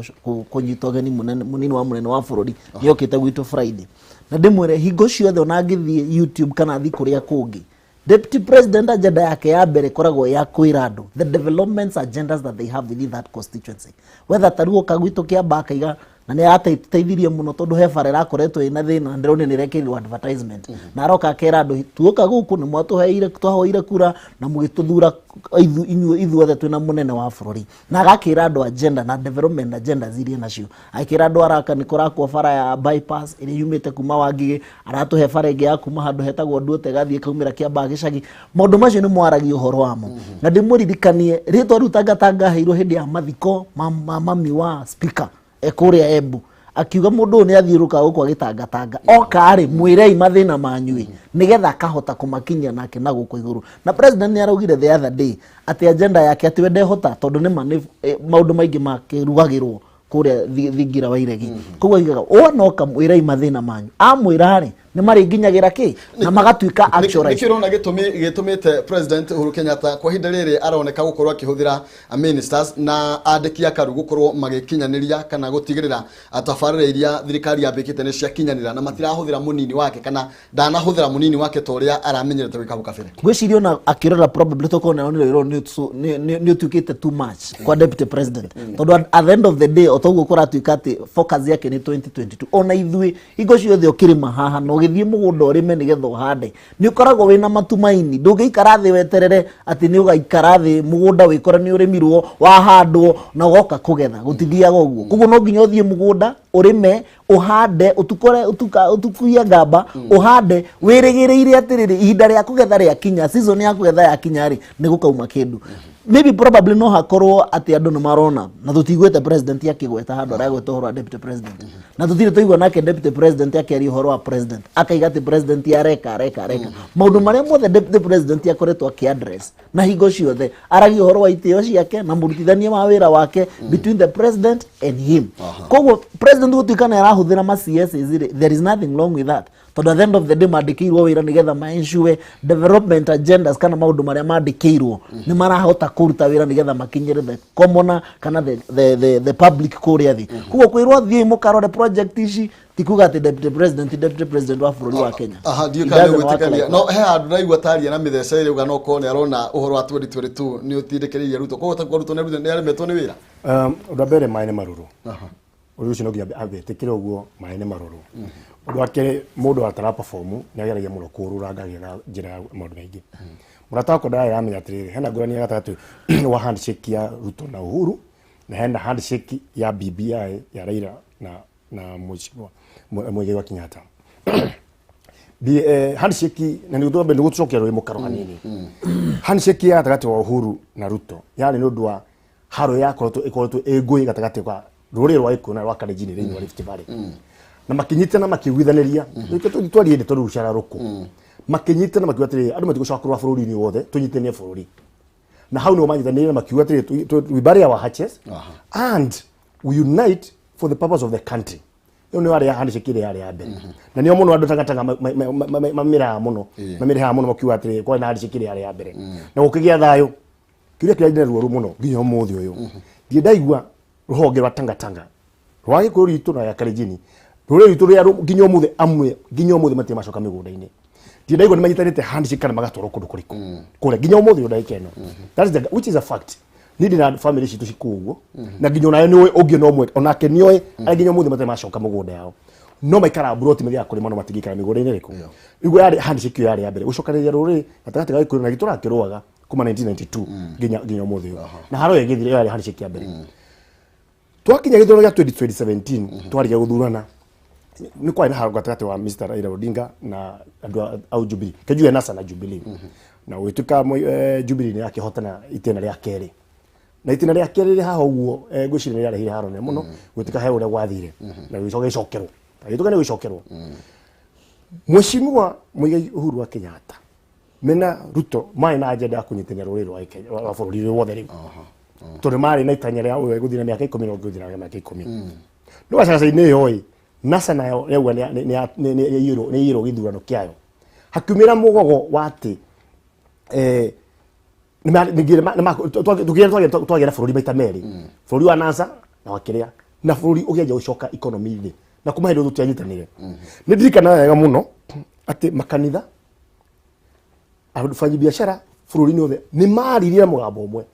[SPEAKER 3] kunyitwo geni munini wa munene wa bururi ni okite gwitu Friday na ndimwire hingo ciothe ona ngithie YouTube kana thi kuria kungi Deputy President agenda yake ya mbere koragwo ya kwira andu the developments agendas that they have within that constituency whether taruo kagwitu kiamba kaiga na ni ateithirie muno tondu he bara irakoretwo ina thina ndirone ni rekirirwo advertisement na aroka akera andu tuoka guku ni mwatuheire twahoire kura na mugituthura ithuothe twina munene wa bururi na agakira andu agenda na development agenda zirie nacio akira andu araka ni kurakwo bara ya bypass iri yumite kuma Wangige aratuhe bara ingi ya kuma handu hetagwo Nduote gathie kaumira kiamba gicagi maundu macio ni mwaragi uhoro wamo na ndimuririkanie ritwa riu tangatanga heirwo hindi ya mathiko mami wa speaker ekuria Embu akiuga mundu ni athiuruka guku agitangatanga okari mwirei mathina manyui nigetha akahota kumakinya nake na guku iguru na president ni araugire the other day ati agenda yake ati wende hota tondu ni maundu maingi makirugagirwo kuria thingira wa iregi koguo igaga onoka mwirei mathina manyu amwirari ni mari nginyagira ki na magatuika actualize
[SPEAKER 1] nikirona gitumite President Uhuru Kenyatta kwa hinda riri aroneka gukorwo akihuthira ministers na andiki akaru gukorwo magikinyaniria kana gutigirira atafarira iria thirikari yambikite ni cia kinyanira na matirahuthira munini wake kana ndanahuthira munini wake toria aramenyerete wikabu kabere
[SPEAKER 3] gwicirio na akirora probably tokona oniro ni tukite too much kwa Deputy President tondu at the end of the day otoguo kuratuika ati focus yake ni 2022 ona ithui igo ciothe okirima haha no githie mugunda urime nigetha uhande ni ukoragwo wina matumaini ndungiikara thi weterere ati ni ugaikara thi mugunda wikora ni urimirwo wahandwo na ugoka kugetha gutithiaga uguo koguo no nginya uthie mugunda urime uhande utukuia ngamba uhande wirigireire atiriri ihinda ria kugetha ria kinya season ya kugetha ya kinya ri ni gukauma kindu maybe probably no hakorwo ati andu marona na tutigwete president yakigweta handu aragweta horo Deputy President na tutire tuigwa nake Deputy President yakeri horo wa president akaiga ati president yareka maundu maria mothe Deputy President yakoretwo akiaddress na hingo ciothe aragi horo wa itio ciake na murutithania wa wira wake between the president and him koguo president gutikana arahuthira ma CS there is nothing wrong with that tondu at the end of the day mandikirwo wira nigetha maensure development agendas kana maundu maria mandikirwo ni marahota kuruta wira nigetha makinyire the commoner kana the public kuria thi kugo kwirwo thie mukarore project ici tikuga ati Deputy President wa bururi wa Kenya
[SPEAKER 1] ndio kana gwitikania no he andu naigua taria na mithece iri uga no kone arona uhoro wa 2022 ni utindikirie Ruto koguo ta Ruto ni aremetwo ni wira
[SPEAKER 2] ndabere maine maruru uyu cino nginya abetikire uguo maine maruru undu akere mundu atara perform ni ageragia muno kurura njira maundu maingi murata ko ndaya yamenya atiriri hena ngurani gatatu wa handshake ya Ruto na Uhuru na hena handshake ya BBI ya Raila na mheshimiwa Mwege wa Kenyatta handshake na ni ndu bendu gucokera wi mukaro hanini handshake ya gatagati wa Uhuru na Ruto yari ni ndu wa haro ya ikoretwo egui gatagati kwa ruri rwa ikuna rwa Kalenjin ri wa Rift Valley na makinyitana makigwithaniria twariende toru rucararuku makinyitana makiuga atiri andu matigucoka kurwa bururi-ini wothe tunyitanie bururi na hau ni manyithanire makiuga atiri we bury our hatches and we unite for the purpose of the country. Yo ni wari handshake ile yari ya mbere na niyo muno andu tangatanga mamira muno mamira muno makiuga atiri kwa na handshake ile yari ya mbere na gukigia thayo kiria kira ruoru muno nginya umuthi uyu ndie ndaigua ruhonge rwa tangatanga rwagi kuri itu na ya Kalenjin ruri itu ria nginya umuthi amwe nginya umuthi mate macoka migunda-ini ndie ndaigua ni manyitanite handshake kana magatwaro kundu kuriku kure nginya umuthi ndaika ino that is which is a fact nindi na family citu cikuguo na nginya nayo ni ungi no mwe onake nioe nginya umuthi mate macoka migunda yao no maikara broti mithia kuri mano matigikara migunda-ini riku igwa yari handshake yari ya mbere ucokanĩrĩria ruri gatagati ga ikuru na giturakirwaga kuma 1992 nginya umuthi na haro yegithire yari handshake ya mbere twakinya githurano gya 2017 twariga guthurana ni kwa ina haro gatagati wa Mr. Raila Odinga na andu au Jubilee kejue NASA na Jubilee na wituka Jubilee ni yake hotana itena ria keri na itena ria keri ri haha uguo ngwicire ni yarehire haro ne muno wituka he uria gwathire na wicokerwo wituka ni wicokerwo Mheshimiwa Muigai Uhuru wa Kenyatta mena Ruto mai na agenda ya kunyitania ruriri rwa Kenya wa bururi wothe riu tore mari na itanya ria guthina miaka 10 no guthina miaka 10 no sasa-ini yoi NASA nayo reu ni yiro githurano kiayo hakiumira mugogo wati twagira bururi maita meri bururi wa NASA na wakiria na bururi ugeja ucoka economy-ini na kuma hindu tutianyitanire ni ndirikana wega muno ati makanitha afanyi biashara bururi-ini wothe ni maririe mugambo umwe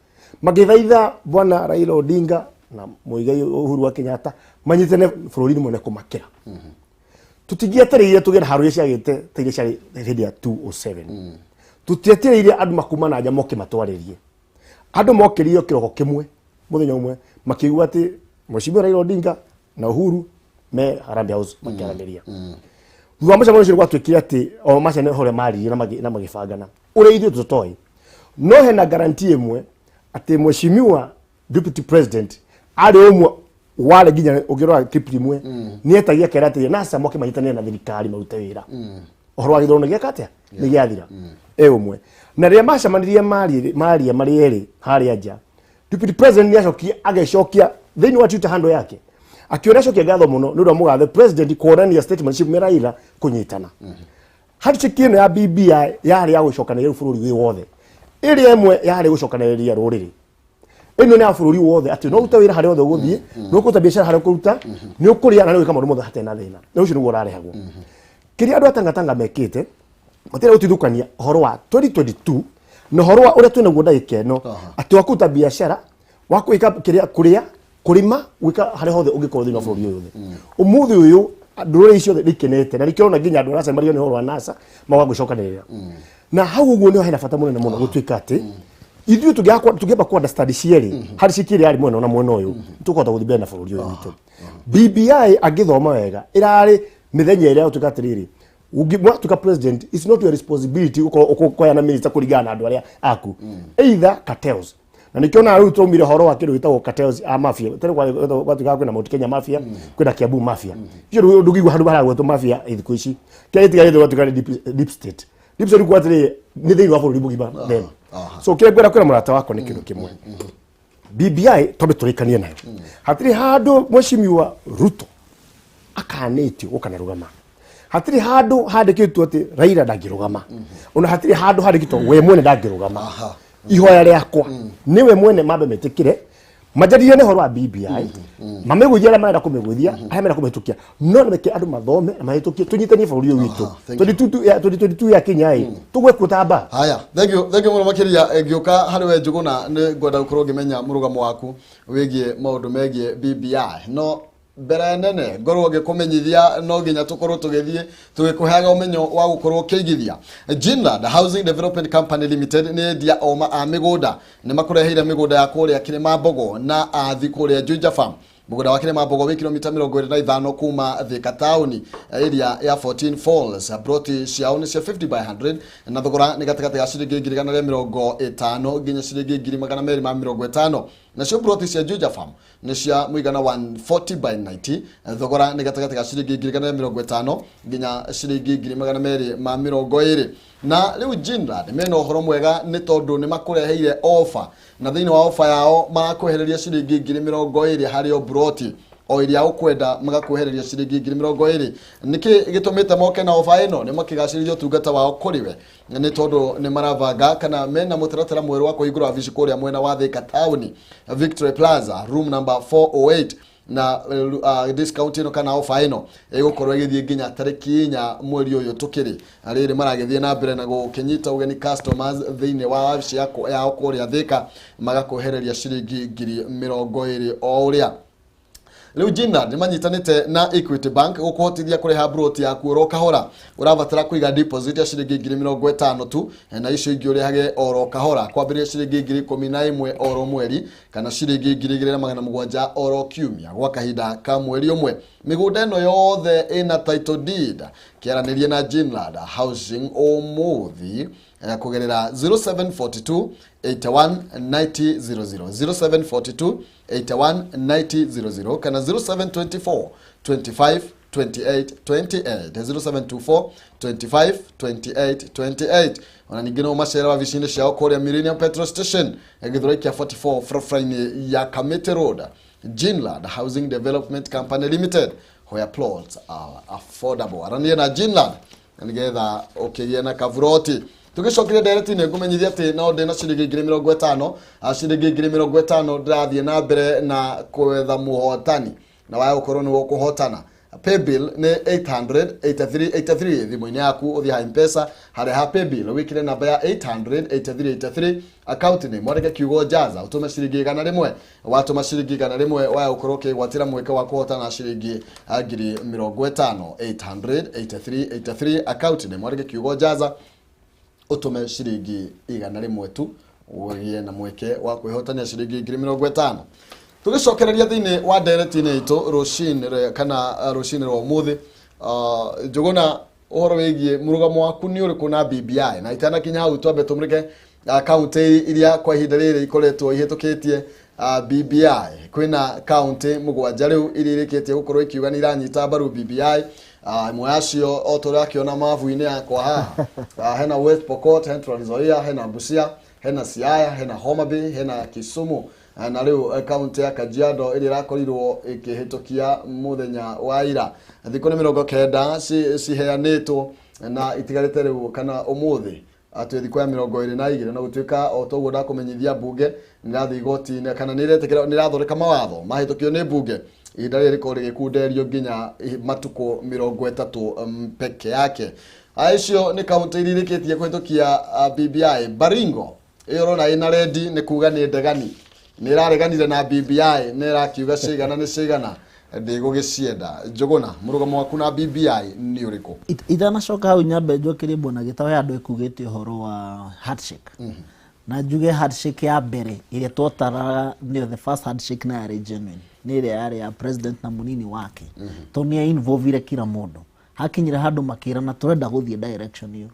[SPEAKER 2] magithaitha bwana Raila Odinga na Muigai Uhuru wa Kenyatta manyitane bururi-ini mone kumakira tutigietereire tugera haruye ciagite teire ciari hindi ya 207 tutietereire andu makuma na nja moke matwaririe andu mokirio kiroko kimwe muthenya umwe makiigua ati Mheshimiwa Raila Odinga na Uhuru me Harambee House makiaraniria thutha mca mwana gwatwikire ati o macene hore maririe na magibangana uria ithuĩ tutoi no hena guarantee imwe ati Mheshimiwa Deputy President ari umwe wale ginya ugirwa clip imwe ni etagia kera ati NASA moke manyitane na thirikari marute wira ohoro wa githurano gia katia ni giathira umwe na ria macamanirie maria mari eri haria nja Deputy President ni acokia agecokia thini wa Twitter handle yake akiona cokia gatho muno ni ndo mugathe president kuonania statement cip Raila kunyitana handshake ino ya BBI yari ya gucokanĩrĩria bururi wi wothe iri emwe yari gucokanĩrĩria ruriri ino ni ya bururi wothe ati no ruta wira hari wothe guthie no kuruta biashara hari kuruta ni ukuria na ni gwika maundu mothe hatena thina na ucio niguo urarehagwo kiri andu atangatanga mekite matira utithukania horo wa 2022 na horo wa uria twina guo ndagika ino ati wakuruta biashara wakwika kiria kuria kurima wika hari hothe ungikorwo thina bururi yothe umuthi uyu ndurire icio thikenete na nikirona nginya andu arasa mario ni horo wa NASA magwagucokanĩrĩria na hau uguo ni hena bata munene muno gutwika ati ithuĩ tũngĩamba ku understand cieri hari cikiri ari mwena na mwena uyu tukota guthibia na bururi uyu witu BBI agithoma wega irari mithenya iria utuka atiriri tuka president it's not your responsibility ukoya na minister kuringana na andu aria aku either cartels na nikiona riu tũmire horo wa kindu gitagwo cartels a mafia tene gwatuka kwina Mount Kenya mafia kwina Kiambu mafia icio riu ndugigwa handu bara gwetwo mafia ithiku ici kia tigarite gwatuka deep state kwatire ni thĩinĩ wa bururi mugima then so kile gwera kwira murata wako ni kindu kimwe BBI tondu turikanie nayo hatiri handu Mheshimiwa Ruto akanĩtio gukana rugama hatiri handu handikitwo ati Raila ndangirugama ona hatiri handu handikitwo we mwene ndangirugama ihoya riakwa niwe mwene mambe metikire majadiliane ne horo wa BBI mamegũthia arĩa marenda kũmĩgũthia arĩa marenda kũmĩhĩtũkia no nĩmeke andũ mathome na mahĩtũkie tũnyitanie bũrũri ũyũ witũ 2022 ya Kenya tũgwe kũtamba
[SPEAKER 1] haya thank you mũno makĩria ngĩũka harĩ we Njũgũna nĩ ngwenda gũkorwo ngĩmenya mũrũgamo waku wĩgiĩ maũndũ megiĩ BBI no mbere nene ngorwo ngĩkũmenyithia no nginya tũkorwo tũgĩthiĩ tũgĩkũheaga ũmenyo wa gũkorwo kĩigithia Jinland Housing Development Company Limited nĩ endia oma a mĩgũnda nĩ makũreheire mĩgũnda ya kũrĩa Kĩrĩma-Mbogo na athi kũrĩa Juja Farm mũgũnda wa Kĩrĩma-Mbogo wĩ kilomita 25 kuma Thika Town area ya 14 Falls broti ciao nĩ cia 50 by 100 na thogora nĩ gatagati ga ciringi 150 nginya ciringi 250 nacio broti cia Juja Farm nĩ cia mũigana 140 by 90, thogora nĩ gatagatĩ ga ciringi 250 nginya ciringi 220. Na rĩu Jinlad mena ũhoro mwega nĩ tondũ nĩ makũreheire offer, na thĩinĩ wa offer yao marakwehereria ciringi 20 harĩ o broti o iria ukwenda magakwehereria ciringi 20. Niki gitumite moke na ofa ino ni makigaciririo tungata wao kuriwe ni tondu ni maravanga kana mena mutaratara mweru wa kuhingura wabici kuria mwena wa Thika Town Victory Plaza room number 408 na discount ino kana ofa ino igukorwo igithie nginya tariki 4 mweri uyu tukiri ariri maragithie na mbere na gukinyita ugeni customers thiini wa wabici yao kuria Thika magakwehereria ciringi 20 o uria. Leo Jinlad nimanyitanite na Equity Bank gukuhotithia kureha broti yaku oro kahora. Urabatara kuiga deposit ya ciringi 50 tu na icio ingi urehage oro kahora kwambiria ciringi 11 oro mweri kana ciringi 2700 oro kiumia gwa kahinda ka mweri umwe. Migunda eno yothe ina title deed kiaranirie na Jinlad Housing Umuthi kugerera 0742 81 9000 0742 81 9000 kana 0724 25 28 28 0724 25 28 28. Ona ningine umacera wa vicini ciao kuria Millennium Petrol Station Githurai kia 44 Frofraini ya Kamete Road. Jinlad Housing Development Company Limited, where plots are affordable. Arania na Jinlad nigetha ukigia na kavuroti. Tukicokire direct ni ngumenyithia ati no ndina ciringi 50 ciringi 50 ndathie na mbere na kwetha muhotani na waya ukorwo ni wokuhotana. Paybill ni 883 thimu-ini yaku uthi ha M-Pesa hari ha paybill wikire namba ya 883 account ni mwandike kiugo jaza utume ciringi 100 watuma ciringi 100 waya ukorwo kigwatira mweke wa kuhotana ciringi 50 883 account ni mwandike kiugo jaza utume ciringi 100 tu ugie na mweke wa kwihotania ciringi 50. Tugicokereria thiini wa direct-ini itu Roshin kana Roshin ro muthi jogona uhoro wigie murugamo waku ni uriku na BBI na itana kinya hau twambe tumrike county iria kwa ihinda riri ikoretwo ihitukitie BBI kwina county mugwanja riu iririkitie gukorwo ikiuga ni iranyita mbaru BBI imwe yacio otora akiona mavu-ini yakwa haha hena West Pokot, hena Trans Nzoia, hena Busia, hena Siaya, hena Homa Bay, hena Kisumu na riu county ya Kajiado iri rakorirwo ikihitukia muthenya wa ira thikũ nĩ 90 ciheanĩtwo na itigarĩte riu kana umuthi atwe thikũ ya 22 na gutuika o toguo ndakumenyithia bunge nirathi igoti-inĩ kana nirathoreka mawatho mahitukio nĩ bunge ihinda rĩrĩ rĩkorwo rĩgĩkunderio nginya matuko 30 peke yake. Aicio ni county irirĩkĩtie kũhĩtũkia BBI. Baringo ĩrona ĩna ready nĩ kuga nĩ ndegani nĩ ĩrareganire na BBI nĩ ĩrakiuga cigana nĩ cigana ndigũgĩcienda. Njogona mũrugamo waku na BBI nĩ ũrĩkũ?
[SPEAKER 3] Itanacoka hau nyambe njokerie mbona gĩtawe andũ ekugĩte ũhoro wa handshake na njuge handshake ya mbere ĩrĩa twotaraga nĩyo the first handshake na yarĩ genuine nĩ ĩrĩa yarĩ ya president na munini wake to nĩ involvire kila mũndũ hakinyira handu makirana turenda guthie direction hiyo.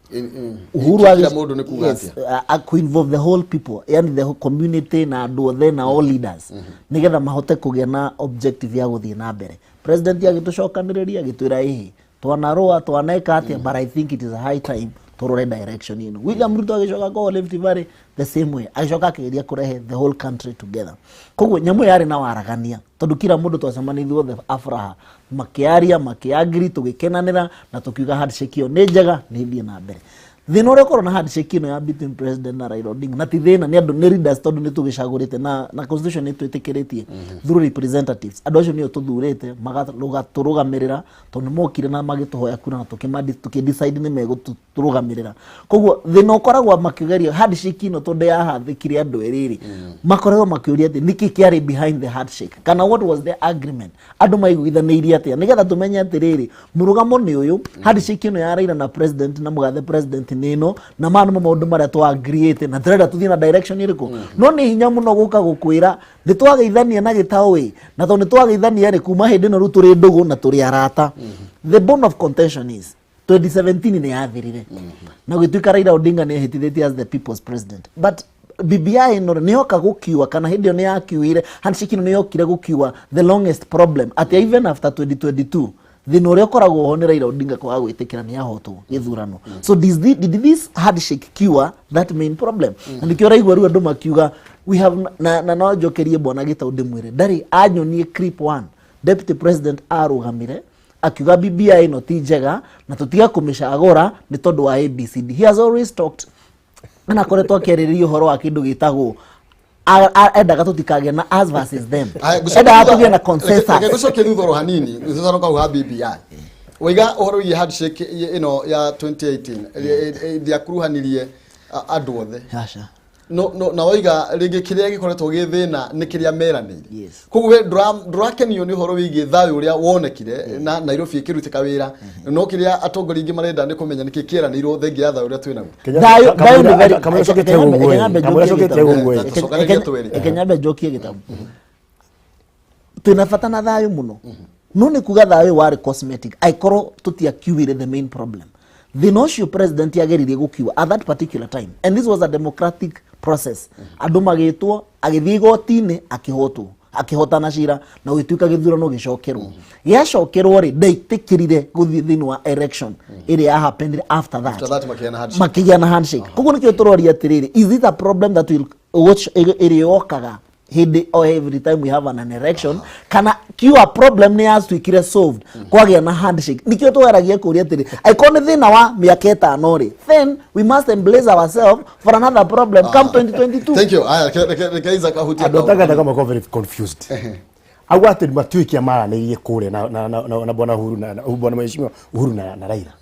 [SPEAKER 3] Uhuru wa mundu ni kuga atia ku involve the whole people, yani the whole community na andu othe na all leaders nigetha mahote kugia na objective ya guthie na mbere. President agitucokaniriria agitwira ihi twanarua twaneka atia but I think it is a high time turore direction ino. William Ruto agicoka ko Rift Valley the same way agicoka akiria kurehe the whole country together. Koguo nyamu yari na waragania tondu kila mundu twacemanithio othe afraha makiaria makiagiri tugikenanira na tukiuga handshake iyo ni njega ni thie na mbere. Thina uria korona handshake ino ya between president na Raila Odinga na ti thina ni andu ni leaders tondu ni tugicagurite na constitution ni twitikiretie through representatives andu acio ni tuthurite magaturugamirira tondu mokire na magituhoya kura na tukidecide ni meguturugamirira. Koguo thina ukoragwa makigeria handshake ino tondu ya hathikire andu eriri makoragwo makiuria ati niki kiari behind the handshake kana what was the agreement andu maiguithanirie atia nigetha tumenye atiriri murugamo ni uyu handshake ino ya Raila na president na mugathe president nino na manu maundu maria twa create na turenda tuthie na direction iriku no ni hinya muno guka gukwira ni twageithania na gitawi na to ni twageithania ri kuma hindi no ruturi ndugu na turi arata. The bone of contention is 2017 ni yathirire na gwituika Raila Odinga ni ehitithitie as the people's president but BBI no nä oka gå kiua kana hä ndä ä yo nä yakiuire handshake nä yokire gå kiua the longest problem at even after 2022 thina å rä a å koragwo ho nä Raila Odinga kwaga gwä tä kä ra nä ahotwo gä thurano so did this handshake cure that main problem na nä kä o raigua rä u andå makiuga we have na no njokerie Bwana Gitau ndä mwä re ndarä anyonie clip 1 deputy president arå gamire akiuga BBI no ti njega na tutiga kumicagura ni tondu wa ABCD. He has always talked na koretwo akĩarĩrĩria ũhoro wa kĩndũ gĩtagwo endaga tũtikagĩa na us versus them, endaga tũgĩe na consensus.
[SPEAKER 1] Gũcokia thutha hanini tũtanoka kuga BBI oiga ũhoro wĩgiĩ handshake ĩno ya 2018 ndiakuruhanirie andũ othe na oiga rĩngĩ kĩrĩa gĩkoretwo gĩ thĩna nĩ kĩrĩa meranĩire koguo ndũrakenio nĩ ũhoro wĩgiĩ thayũ ũrĩa wonekire na Nairobi ĩkĩrutĩka wĩra no kĩrĩa atongoria aingĩ marenda nĩ kũmenya nĩkĩ kĩeranĩirwo thengia ya thayũ ũrĩa twĩ naguo.
[SPEAKER 3] Nyambe njokie Gĩtabu twĩna bata na thayũ mũno no nĩ kuga thayũ warĩ cosmetic aikorwo tũtiakiuire the main problem. The notion president yageririe gukiwa at that particular time and this was a democratic process. Andu magitwo agithii gotini akihotana cira na gwituika githurano gicokerwo giacokerwo ri ndaitikirire guthii thini wa election iri ya happened after that makiana handshake koguo nikio turoria atiriri is it a problem that will watch iri okaga hindi or every time we have an election kana cure problem ni as twikire solved kwagia na handshake nikio twaragia kuria atiri aikone thina wa miaka 5 ri then we must embrace ourselves for another problem come 2022.
[SPEAKER 1] Thank you. Kaiza kahutia
[SPEAKER 2] adotaka kama very confused agwate matuikia mara na iye kure na Bwana Uhuru na Bwana Mheshimiwa Uhuru na Raila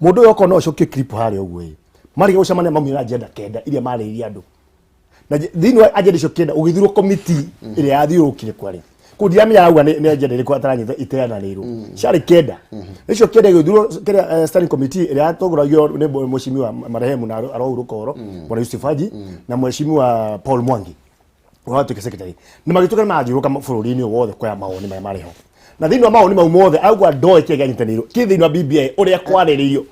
[SPEAKER 2] mundu yoko no cokie clip hari ogwo mari gucamania mamira agenda kenda iria mari iria andu na thini wa agenda icio kenda ugithirwo committee iria yathiurukire kwari kundiamenya auga ni agenda iri kwataranyitha iteananirwo cari kenda icio kenda githirwo kenda standing committee iria yatongoragio ni Mheshimiwa marehemu na Arohuru Koro Bwana Yusuf Haji na Mheshimiwa Paul Mwangi watu secretary ni magituka majiruka bururi-ini wothe kwa maoni maya mariho na thini wa maoni mau mothe augwa ndoe kiganyitaniro ki thini wa BBI uria kwariririo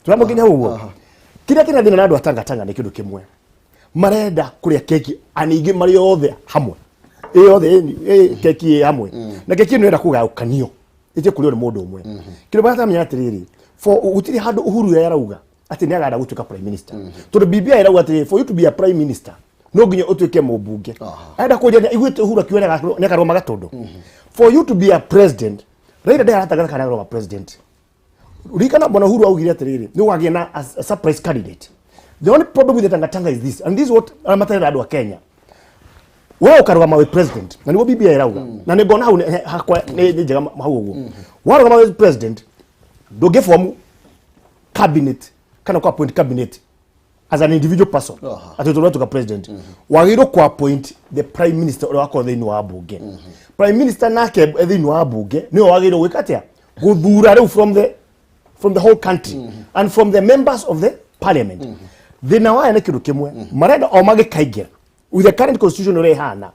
[SPEAKER 2] turamukinya uguo kira thina na andu atanga ni kindu kimwe marenda kuria keki aningi mari othe hamwe othe keki hamwe na keki no enda kugaukanio ite kurio ni mundu umwe kiro bata menya atiriri for utiri handu Uhuru ya yarauga ati ni agada gutuka prime minister to BBI yarauga ati for you to be a prime minister no nginya utuike mubunge enda kuja igwite Uhuru akiwera ne karoma gatondo for you to be a president Raila ndio arataka kana roma president urikana Bwana Uhuru augire atiriri ni wagia na a surprise candidate. The only problem with the Tangatanga is this, and this is what amatarira andu a Kenya. Wewe ukarugama with president, na niwo BBI irauga. Na ni bona hau hakwa ni njega hau uguo. Warugama with president, ndoge form cabinet, kana kwa appoint cabinet as an individual person. Atotoro tuka president. Wagiro kwa appoint the prime minister or wako thini wa bunge. Prime minister nake thini wa bunge, ni wagiro wikatia guthura riu from the whole country and from the members of the parliament. Thina wa ene kindu kimwe marenda o magikaingira with the current constitution ore hana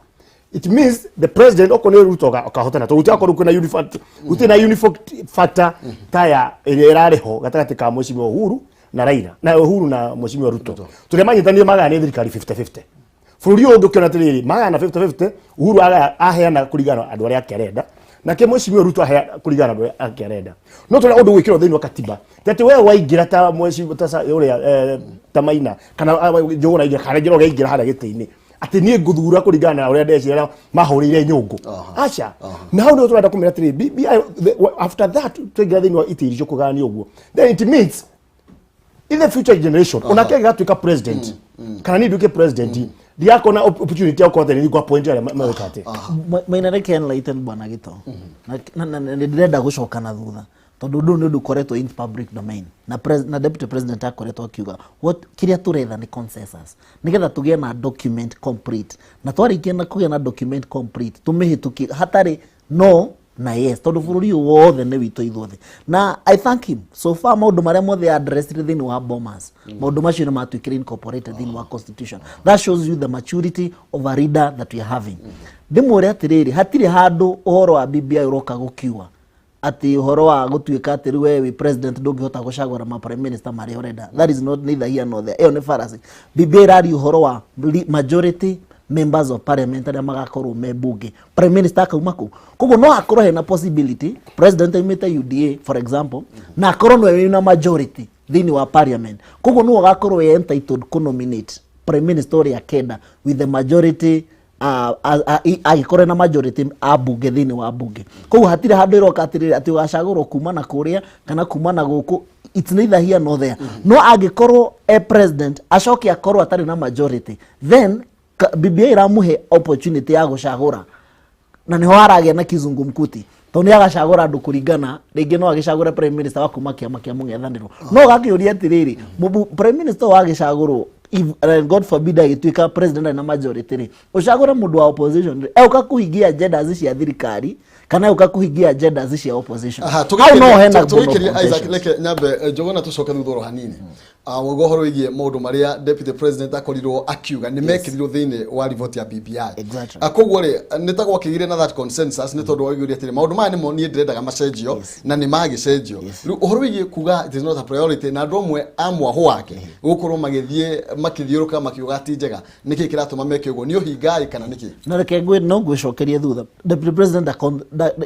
[SPEAKER 2] it means the president okone rutoga akahotana to utia koru kuna uniform factor taya irariho gatagati ka Mheshimiwa Uhuru na Raila na Uhuru na Mheshimiwa Ruto tulemanyitanie magana thirikari 50-50 bururi undu kiona tiriri magana 50-50 Uhuru aheana kurigana andu aria akerenda na ke Mheshimiwa Ruto ahea kurigana andu akerenda no tuna undu gwikiro thini wa katiba tete wewe waingira ta Mheshimiwa tasa uria tamaina kana jogora ingira kana jiro gaingira hara giti-ini ati nie nguthura kurigana uria ndecira mahurire nyungu acha na hau ndio turenda kumira tiri BBI after that twingira thini wa itirisho kugania uguo then it means in the future generation unakega tuika president kana ni duke president diako na opportunity yako then go appoint ya mawekate
[SPEAKER 3] mainareke enlighten Bwana Gitau na ndirenda gucokana thutha tondu ndu ndu koretwo in public domain na deputy president akoretwo akiuga what kiria turetha ni consensus nigetha tugie na document complete na twarikia na kugia na document complete tumihituki hatari no na yes tondu bururi wothe ni wito ithothe na I thank him so far maundu maria mothe addressed thini wa Bomas maundu macio ni matuikire incorporated thini wa constitution that shows you the maturity of a leader that we are having ndimwore atiriri hatire handu uhoro wa BBI uroka gukiwa ati uhoro wa gutuika ati riwe wi president ndungihota gucagura ma prime minister mari urenda. That is not neither here nor there. Eyo ni farasi. BBI rari uhoro wa majority members of parliament aria magakorwo me bunge. Prime minister akauma ku. Koguo no akorwo hena possibility president aimite UDA for example na akorwo no wina majority thini wa parliament. Koguo no agakorwo entitled to nominate prime minister uria kenda with the majority agikore na majority a bunge thini wa bunge. Koguo hatire handu iroka atiriri ati ugacagurwo kuma na kuria kana kuma na guku. It's neither here nor there. No agikorwo president acoke akorwo atari na majority, then BBI iramuhe opportunity ya gucagura na niho aragia na kizungumkuti to ni agacagura andu kuringana ringi no agicagura prime minister wa kuma kiama kia mung'ethaniro no gakiuria atiriri prime minister wa agicagurwo if God forbid agituika president na majority ri ucagura mundu wa opposition ukakuhingia agenda cia thirikari kana ukakuhingia agenda cia opposition how no hena
[SPEAKER 1] tukiria Isaac leke nyambe jogona tucoke thutha hanini wogohoro wigie maundu maria deputy president akorirwo akiuga ni mekirirwo thini wa report ya BBI akogwo ri nitagwo kigire na that consensus ni tondu wagiri atiri maundu maya nimo ni ndirendaga macenjio na ni magicenjio uhoro wigie kuga it is not a priority na ndomwe amwaho wake gukorwo magithie makithiuruka makiuga ati njega niki kiratuma meke ugo ni uhingai kana niki
[SPEAKER 3] na reke ngwe no ngwicokerie thutha deputy president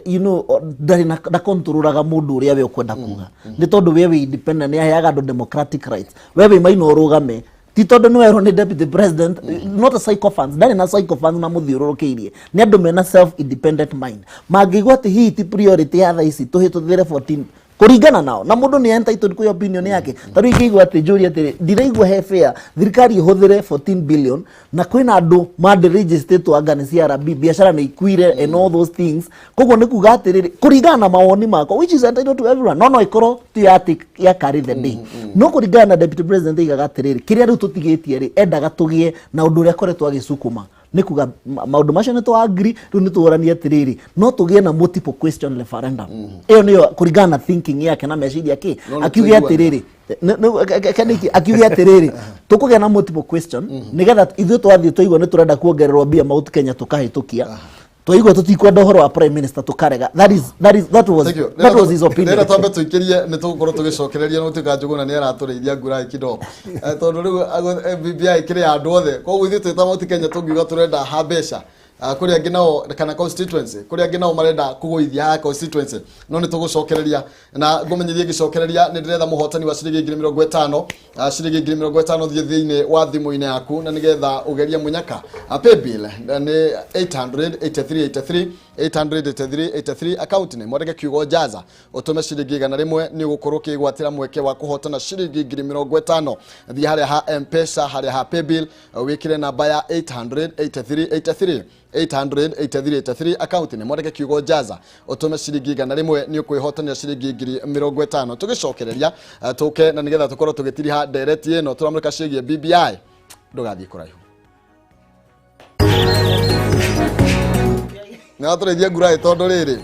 [SPEAKER 3] you know ndari na controlaga mundu uria we ukwenda kuga ni tondu we independent ni aheaga andu democratic rights wewe maino rugame ti tondu no ero ni deputy president not a psychophants ndari na psychophants na muthiururukiirie ni andu mena self independent mind magigwa ati hii ti priority ya thaisi tuhituthire 14 kuringana nao na mundu ni entitled kwa opinion yake tari ikigwa ati juri ati ndiraigwa he fair thirikari ihuthire 14 billion na kwina andu mad register to organize CRB biashara ni ikuire and all those things koguo ni kuga ati kuringana na mawoni mako which is entitled to everyone no ikoro ti ati ya carry the day no kuringana na deputy president igaga ati kiria riu tutigitie ri endaga tugie na undu uria koretwo agicukuma ni kuga maundu macio ni to agree riu ni tuorania atiriri no tugie na multiple question referendum iyo niyo kuringana na thinking yake na message yake akiugia atiriri kaniki akiugia atiriri tukugia na multiple question nigetha ithuĩ twathie twaigua ni turenda kuongererwo bia mauti Kenya tukahitukia twaigua tutikwenda uhoro wa prime minister tukarega that was his opinion
[SPEAKER 1] nera twambe tuikirie ni tugukorwo tugicokereria no tukanjuguna ni aratureithia ngura kido tondu riu BBI kiri andu othe koguo ithuĩ twita mauti Kenya tungiuga turenda ha mbeca kuri angi nao kana constituency kuri angi nao marenda kugoithia constituency no ni tugucokereria na ngumenyithie gicokereria ni ndiretha muhotani wa ciringi 50,000 ciringi 50,000 thiini wa thimu-ini yaku na nigetha ugeria munyaka pay bill ni 883 account ni mwandike kiugo jaza utume ciringi 100 ni gukorwo kigwatira mweke wa kuhotana ciringi 50,000 thia haria ha M-Pesa haria ha pay bill wikire namba ya 883 account ni mwandike kiugo jaza utume ciringi 100 ni ukwihotania ciringi 50,000 tugicokereria tuke na nigetha tukorwo tugitiriha direct ino turamurika ciringi BBI ndugathie kuraihu na tureithia ngura tondu riri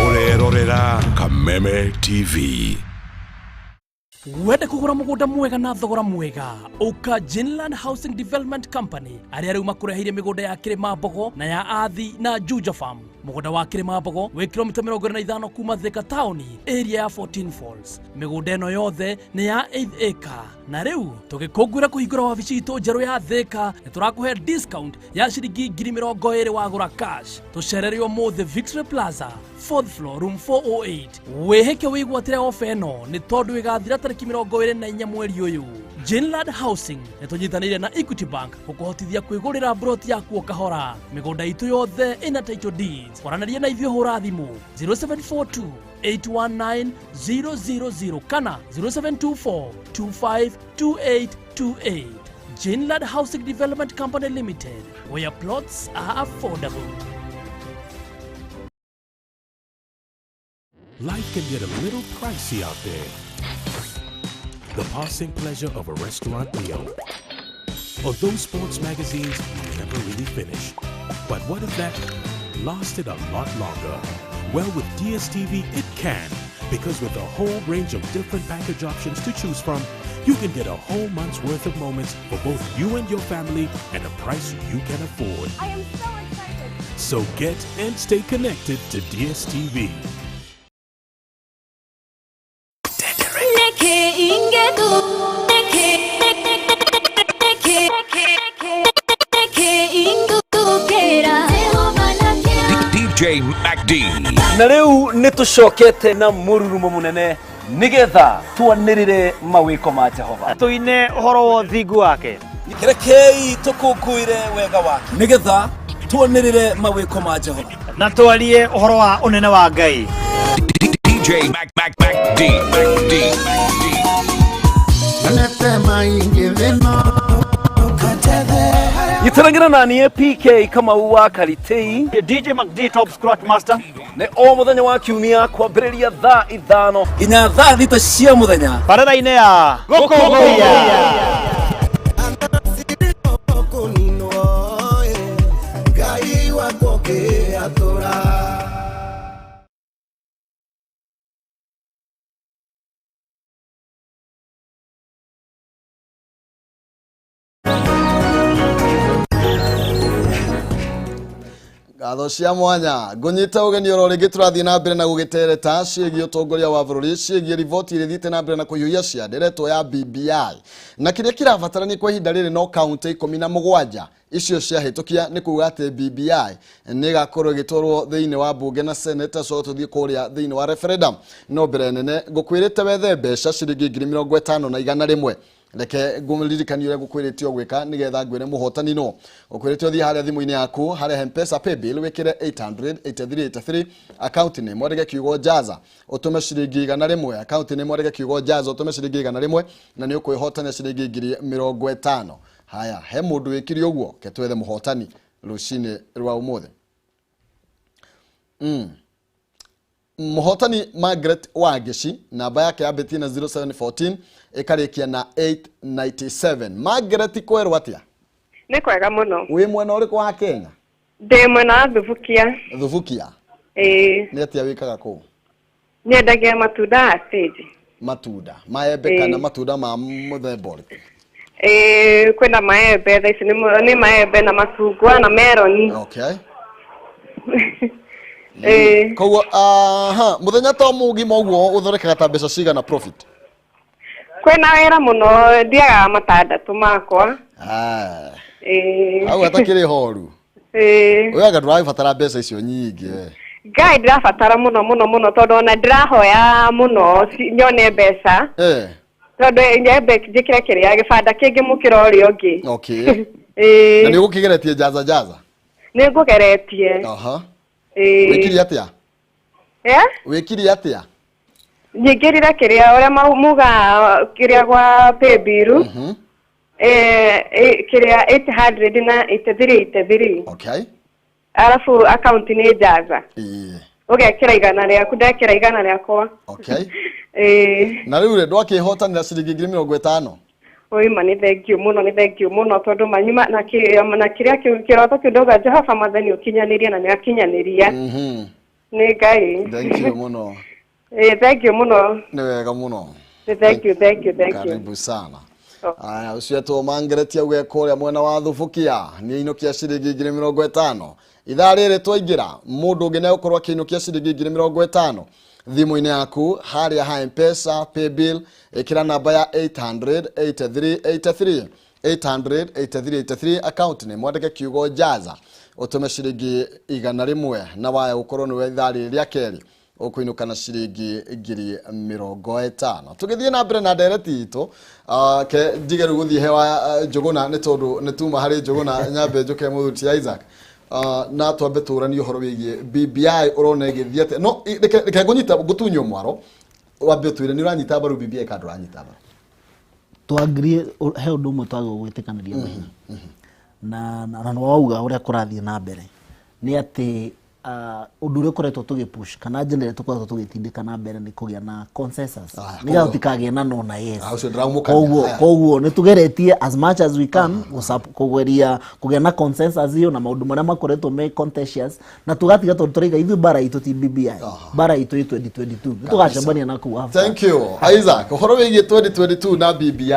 [SPEAKER 4] urerorera Kameme TV.
[SPEAKER 5] Wende kugura mugunda mwega na thogora mwega uka Jinland Housing Development Company aria riu makureheire migunda ya Kirima Mbogo na ya Athi na Juja Farm. Mugunda wa Kirima Mbogo wi kilomita 25 kuma Thika Town area ya 14 Falls. Migunda eno yothe ni ya 8 acre na riu tugikungwira kuhingura wabici itu njeru ya Thika ni turakuhe discount ya ciringi 20,000 wagura cash. Tucererio mothe Victory Plaza 4th floor room 408. Weheke wigwatire ofa eno ni tondu igathira tariki 24 mweri uyu. Jinland Housing netunyitanire na Equity Bank gukuhotithia kwigurira broti yaku kahora. Migunda itu yothe ina title deeds. Waranaria na ithio hura thimu 0742 819 000 kana 0724 252828. Jinland Housing Development Company Limited, where plots are affordable.
[SPEAKER 4] Life can get a little pricey out there. The passing pleasure of a restaurant meal, or those sports magazines you never really finish. But what if that lasted a lot longer? Well, with DSTV, it can, because with a whole range of different package options to choose from, you can get a whole month's worth of moments for both you and your family at a price you can afford.
[SPEAKER 6] I am so excited.
[SPEAKER 4] So get and stay connected to DSTV.
[SPEAKER 7] DJ MacD.
[SPEAKER 8] Na riu nitucokete na mururumo munene nigetha twanirire mawiko ma Jehova
[SPEAKER 9] tuine horo wa thingu wake
[SPEAKER 8] rekei tukunguire wega wake nigetha twanirire mawiko ma Jehova
[SPEAKER 9] na twarie horo wa unene wa Ngai.
[SPEAKER 7] DJ MacD.
[SPEAKER 8] Yitaragira nani PK kama uwa Karitei
[SPEAKER 9] DJ MacD Top Scratch Master
[SPEAKER 8] ne o muthenya wa kiumia kwambiriria thaa 5 nginya thaa 6 cia muthenya
[SPEAKER 9] barabara-inĩ ya Gũkũngũiya.
[SPEAKER 1] Ngatho cia mwanya ngunyita ugeni oro ringi turathie na mbere na gugitereta ciĩgiĩ ũtongoria wa bũrũri ciĩgiĩ riboti ĩrĩa thiĩte na mbere na kũhiũhia cia nderetwo ya BBI na kĩrĩa kĩrabatarania kwa ihinda rĩrĩ no kaunti 17 icio ciahĩtũkia nĩ kuuga atĩ BBI nĩ ĩgakorwo ĩgĩtwarwo thĩinĩ wa bunge na senate so tũthiĩ kũrĩa thĩinĩ wa referendum no mbere nene ngũkwĩrĩte wethe mbeca ciringi 50,000 na 100 reke ngũririkanie ũrĩa ngũkwĩrĩtio gwĩka nĩgetha ngwĩre mũhotani no ũkwĩrĩtio thiĩ harĩa thimũ-inĩ yaku harĩa M-Pesa paybill wĩkĩre 800-8383 account nĩ mwandĩke kiugo jaza ũtũme ciringi 100 account nĩ mwandĩke kiugo jaza ũtũme ciringi 100 na nĩ ũkwĩhotania ciringi 50,000. Haya he mũndũ wĩkiri ũguo ke twethe mũhotani rũcinĩ rwa ũmũthĩ. Muhotani Margaret Wangeci namba yake ya beti na 0714 ikarikia na 897. Margaret kwerwo atia?
[SPEAKER 10] Nĩ kwega mũno.
[SPEAKER 1] Wĩ mwena ũrĩkũ wa Kenya?
[SPEAKER 10] Ndĩ mwena wa Thubukia.
[SPEAKER 1] Thubukia?
[SPEAKER 10] Nĩ
[SPEAKER 1] atia wĩkaga kũu?
[SPEAKER 10] Nyendagia matunda stage.
[SPEAKER 1] Matunda maembe kana matunda ma mũthemba ũrĩkũ?
[SPEAKER 10] Kwĩna maembe thaa ici nĩ maembe na macungwa na meloni.
[SPEAKER 1] Okay. Koguo muthenya to mugima ũguo ũthorekaga ta mbeca cigana profit?
[SPEAKER 10] Kwĩna wĩra mũno ndiaga matandatu makwa.
[SPEAKER 1] Au atakĩrĩ horu. Oyaga ndũrabatara mbeca icio nyingĩ.
[SPEAKER 10] Ngai ndĩrabatara mũno tondũ ona ndĩrahoya mũno nyone mbeca. Tondũ nyembe njĩkĩre kĩrĩa gĩbanda kĩngĩ mũkĩra ũrĩa ũngĩ.
[SPEAKER 1] Okay. Na nĩ ũgũkĩgeretie jaza? Nĩ
[SPEAKER 10] ngũgeretie.
[SPEAKER 1] Wĩkiri atia? Wĩkiri atia?
[SPEAKER 10] Nyingĩrire kĩrĩa ũrĩa muga kĩrĩa gwa paybill. Kĩrĩa 800 na 8383.
[SPEAKER 1] Okay.
[SPEAKER 10] Alafu account nĩ jaza. Ũgekĩra igana rĩaku ndekĩra igana rĩakwa.
[SPEAKER 1] Okay. Na rĩu rĩ ndwakĩhotanĩra ciringi 50,000?
[SPEAKER 10] Oima nĩ thank you mũno tondũ manyuma na kĩrĩa kĩroto kĩndoga Jehova mathani ũkinyanĩria na nĩakinyanĩria. Nĩ Ngai.
[SPEAKER 1] Thank you mũno.
[SPEAKER 10] Thank you mũno.
[SPEAKER 1] Nĩ wega mũno.
[SPEAKER 10] Thank you.
[SPEAKER 1] Karibu sana. Aya ucio to mangeretia uge kũrĩa mwena wa Thubukia nĩ inokia ciringi 50,000. Ithaa rĩrĩ twaingĩra mũndũ ũngĩ nĩ gũkorwo akĩinokia ciringi 50,000 thimũ-inĩ yaku harĩa ha M-Pesa paybill ĩkĩra namba ya 800-8383 800-8383 account nĩ mwandĩke kiugo jaza ũtũme ciringi 100 na waya gũkorwo nĩwe ithaa rĩrĩ rĩa kerĩ ũkũinũka na ciringi 50,000. Tũgĩthiĩ na mbere na ndereti itũ ke njige rĩu gũthiĩ hewa Njũgũna nĩ tondũ nĩ tuma harĩ Njũgũna nyambe njoke mũthuti Isaac na twambe tũranie ũhoro wĩgiĩ BBI ũrona ĩgĩthiĩ atĩa. No reke ngũnyita ngũtunywo mwaro wambe twĩre nĩ ũranyita mbaru BBI kana ndũranyita mbaru?
[SPEAKER 3] Twagrie he ũndũ ũmwe twagũgwĩtĩkanĩria mahinya na no wauga ũrĩa kũrathiĩ na mbere nĩ atĩ undu uri ukoretwo tugipush kana njira tukoretwo tugitindika na mbere ni kugia na consensus niga utikagie na no na yes koguo ni tugeretie as much as we can kugeria kugia na consensus hiyo na maundu maria makoretwo me contentious na tugatiga turiga ithu bara itu ti BBI bara itu 2022 tugacambania na ku
[SPEAKER 1] thank you Isaac uhoro wigie 2022 na BBI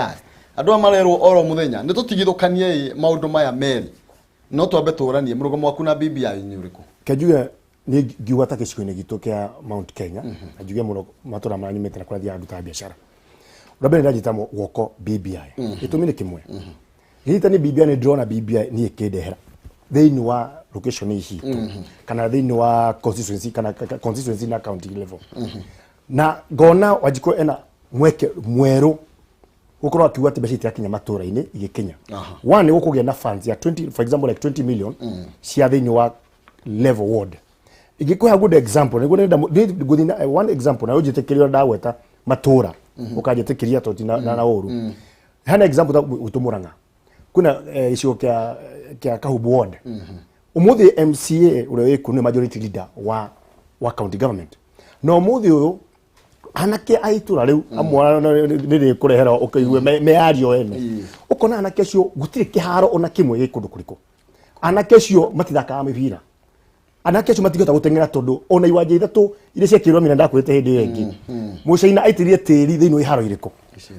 [SPEAKER 1] andu amarerwo oro muthenya ni tutigithukanie maundu maya meri no twambe turanie murugomo waku na BBI ni uriku
[SPEAKER 2] kajuga ni giwa ta gicigo-ini gitu kia Mount Kenya ajuge muno matura maranyumite na kurathia andu ta biashara urabere ndajitamo woko BBI itumine kimwe hita ni BBI ni drone BBI ni ikidehera theini wa location ici kana theini wa constituency kana constituency na county level na gona wajiko ena mweke mweru ukorwo akiuga ati mbeca kinya matura-ini igikinya one gukugia na funds ya 20 for example like 20 million cia thiini wa level ward igikuha good example niguo ndenda one example na ujitekerio ndagweta matura ukajetekeria toti na uru hana example ta utumuranga kuna icigo kia Kahubu ward umuthi MCA ule wiku ni majority leader wa county government no umuthi uyu anake aitura riu amwana niri kurehera ukaiwe meario ene ukona anake cio gutire kiharo ona kimwe gikundu kuriko anake cio matithaka mibira anake cio matigota gutengera tondu ona iwanja ithatu ire ciakirwo mina ndakwite hindi iyo ingi mucaina aitirie tiri thiini wa iharo iriko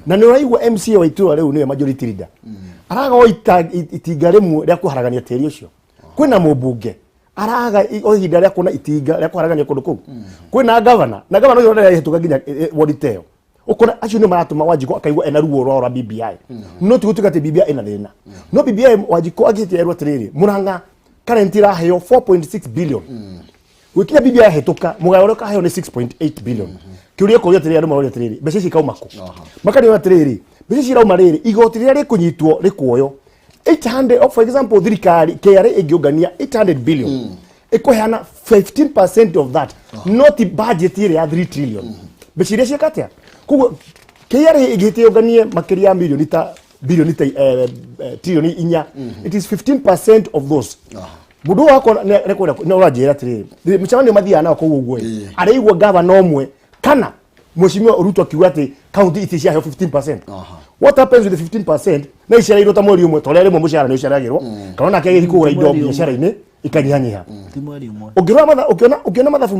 [SPEAKER 2] na ni uraigwa MCA wa itura riu niwe majority leader araga itinga rimwe ria kuharagania tiri ucio kwina mubunge araga ohinda ria kuna itinga ria kuharagania kundu kuu kwina governor na governor uyu ndio hituka ginya woditeo ukona acio ni maratuma Wanjiko akaigwa ena ruo rwa BBI no tugutuka te BBI ina thina no BBI Wanjiko agitierwa tiriri Murang'a current raheo 4.6 billion wikinya BBI hituka mugayo kaheo ni 6.8 billion kiuria kuria tiriri andu maroria tiriri mbeca ici kauma ku makari tiriri mbeca ici rauma riri igoti riria rikunyitwo rikuoyo 800 for example thirikari KRA igiungania 800 billion ikuheana 15% of that not budget ile ya 3 trillion mbeca iria ciakatia kugo KRA igiungania makiria milioni ta bilioni ta trilioni inya it is 15% of those mudu wako rekora no rajira tiri mchamani mathia na ko ugwe araigwa governor omwe kana Mheshimiwa Ruto akiuga ati county itishia 15%. What happens with the 15%? Na ishara iro ta mweri umwe tole rimwe mushara ni usharagirwo kana na kege ikugura indo biashara-ini ikanyihanyiha ti mweri umwe ukiona mathabu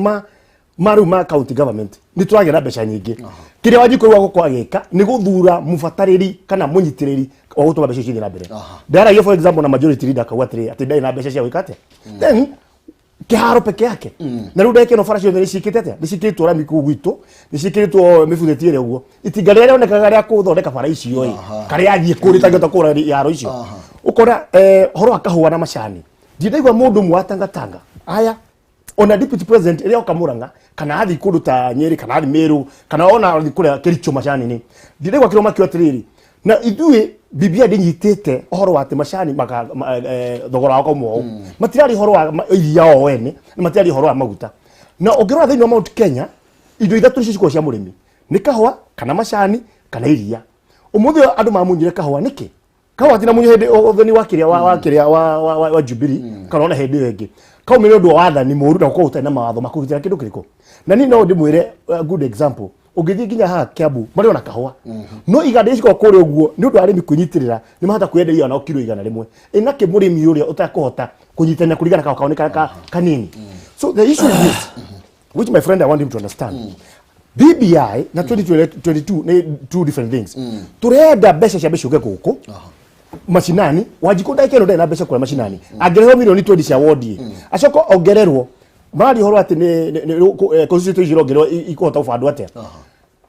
[SPEAKER 2] ma county government ni turagira mbeca nyingi kiria Wanjiko wa gukwagika ni guthura mufatariri kana munyitiriri wa gutuma mbeca ici na mbere ndara yo for example na majority leader akauga ati ndai na mbeca cia gwikate then kiharo peke yake na riu ndeke no fara cio nishikite atia nishikitwo rami ku gwitu nishikitwo mibuthetiere uguo itinga riria onekaga ria kuthondeka fara icio karia athie kuri tangeta kura yaro icio ukora horo akahua na macani ndiraigwa mundu mwatangatanga aya ona deputy president iria okamuranga kana athi kundu ta Nyeri kana athi Meru kana ona athi kure Kericho macani ni ndiraigwa kiroma kio atiriri na ithuĩ BBI ndinyitĩte horo wa macani thogora wako mwao matirari horo wa iria o ene matirari horo wa maguta na ũngĩrora thĩinĩ wa Mount Kenya indo ithatu nĩcio cia mũrĩmi nĩ kahũa kana macani kana iria ũmũthĩ andũ mamunyire kahũa nĩkĩ kahũa tina munyo hĩndĩ ũthoni wa Jubilee kana ona hĩndĩ ĩyo ĩngĩ kaumire ũndũ wa wathani mũru na gũkorwo ũtarĩ na mawatho makũgitĩra kĩndũ kĩrĩkũ na niĩ no ndĩmwĩre good example ugithi ginya ha Kiambu mari ona kahua no iganda ici kuri uguo ni undu arimi kunyitirira ni mahata kwenderia na kilo igana rimwe ina ke murimi uria utakuhota kunyitana kurigana ka kaoneka kanini so the issue is this which my friend I want him to understand BBI na 2022 ni two different things turenda mbeca cia mbeca guku mashinani Wanjiko ndaikeno ndai na mbeca kula mashinani agereho milioni 20 cia wodi acoko ongererwo mari horo ati ni constitution irogerwo ikuhota ufandu atia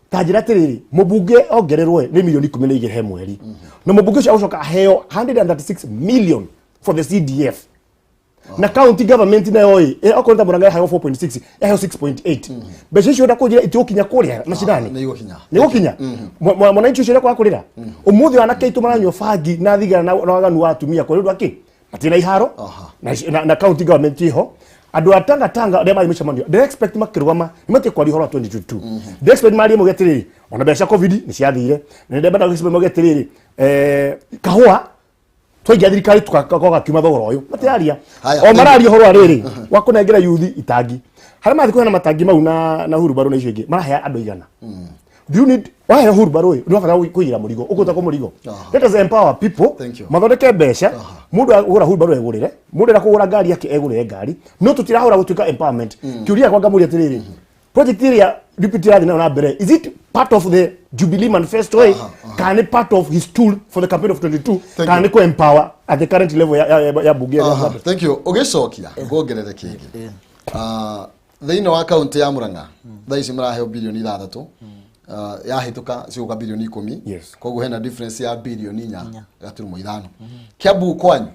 [SPEAKER 2] tajira tiriri mubunge ongererwe ni milioni 10 na igere he mweri na mubunge ucio ucoka aheo 136 million for the CDF na county government na yoi okonta Murang'a aheo 4.6 aheo 6.8 mbeca icio ndakujira itiukinya kuria macindani ni gukinya mwananchi ucio ndakwa kurira umuthi wanake itumaranywo fangi na thigara na waganu wa atumia kwa rindu aki matina iharo na county government iho andu atanga aria mari micemanio they expect makirugama nimate kwa rihoro 2022 they expect mari mugetiriri ona mbeca covid ni ciathire na ndemba expect mugetiriri kahua twaingia thirikari tukakoga kiuma thogora uyu matiaria
[SPEAKER 1] Haya,
[SPEAKER 2] o mararia horo ariri wakunengera yuthi itangi hari mathi kuhena matangi mau na hurubaro na icio ingi marahea andu igana do you need why hurubaro uyu ndio bata kuigira murigo ukuta ko murigo let us empower people mathondeke mbeca mundu agura hurubaro egurire mundu akugura ngari yake egurire ngari no tutirahura gutuika empowerment kiuria kwa ngamuri atiriri project area deputy na mbere is it part of the Jubilee manifesto can it part of his tool for the campaign of 22 can it empower at the current level ya bunge
[SPEAKER 1] thank you ugicokia ngongerere kingi thĩinĩ wa kaunti ya Murang'a thaa ici maraheo bilioni 6 yahĩtũka ciguka bilioni 10 koguo hena difference ya bilioni 4 gaturumo 5 Kiambu kwanyu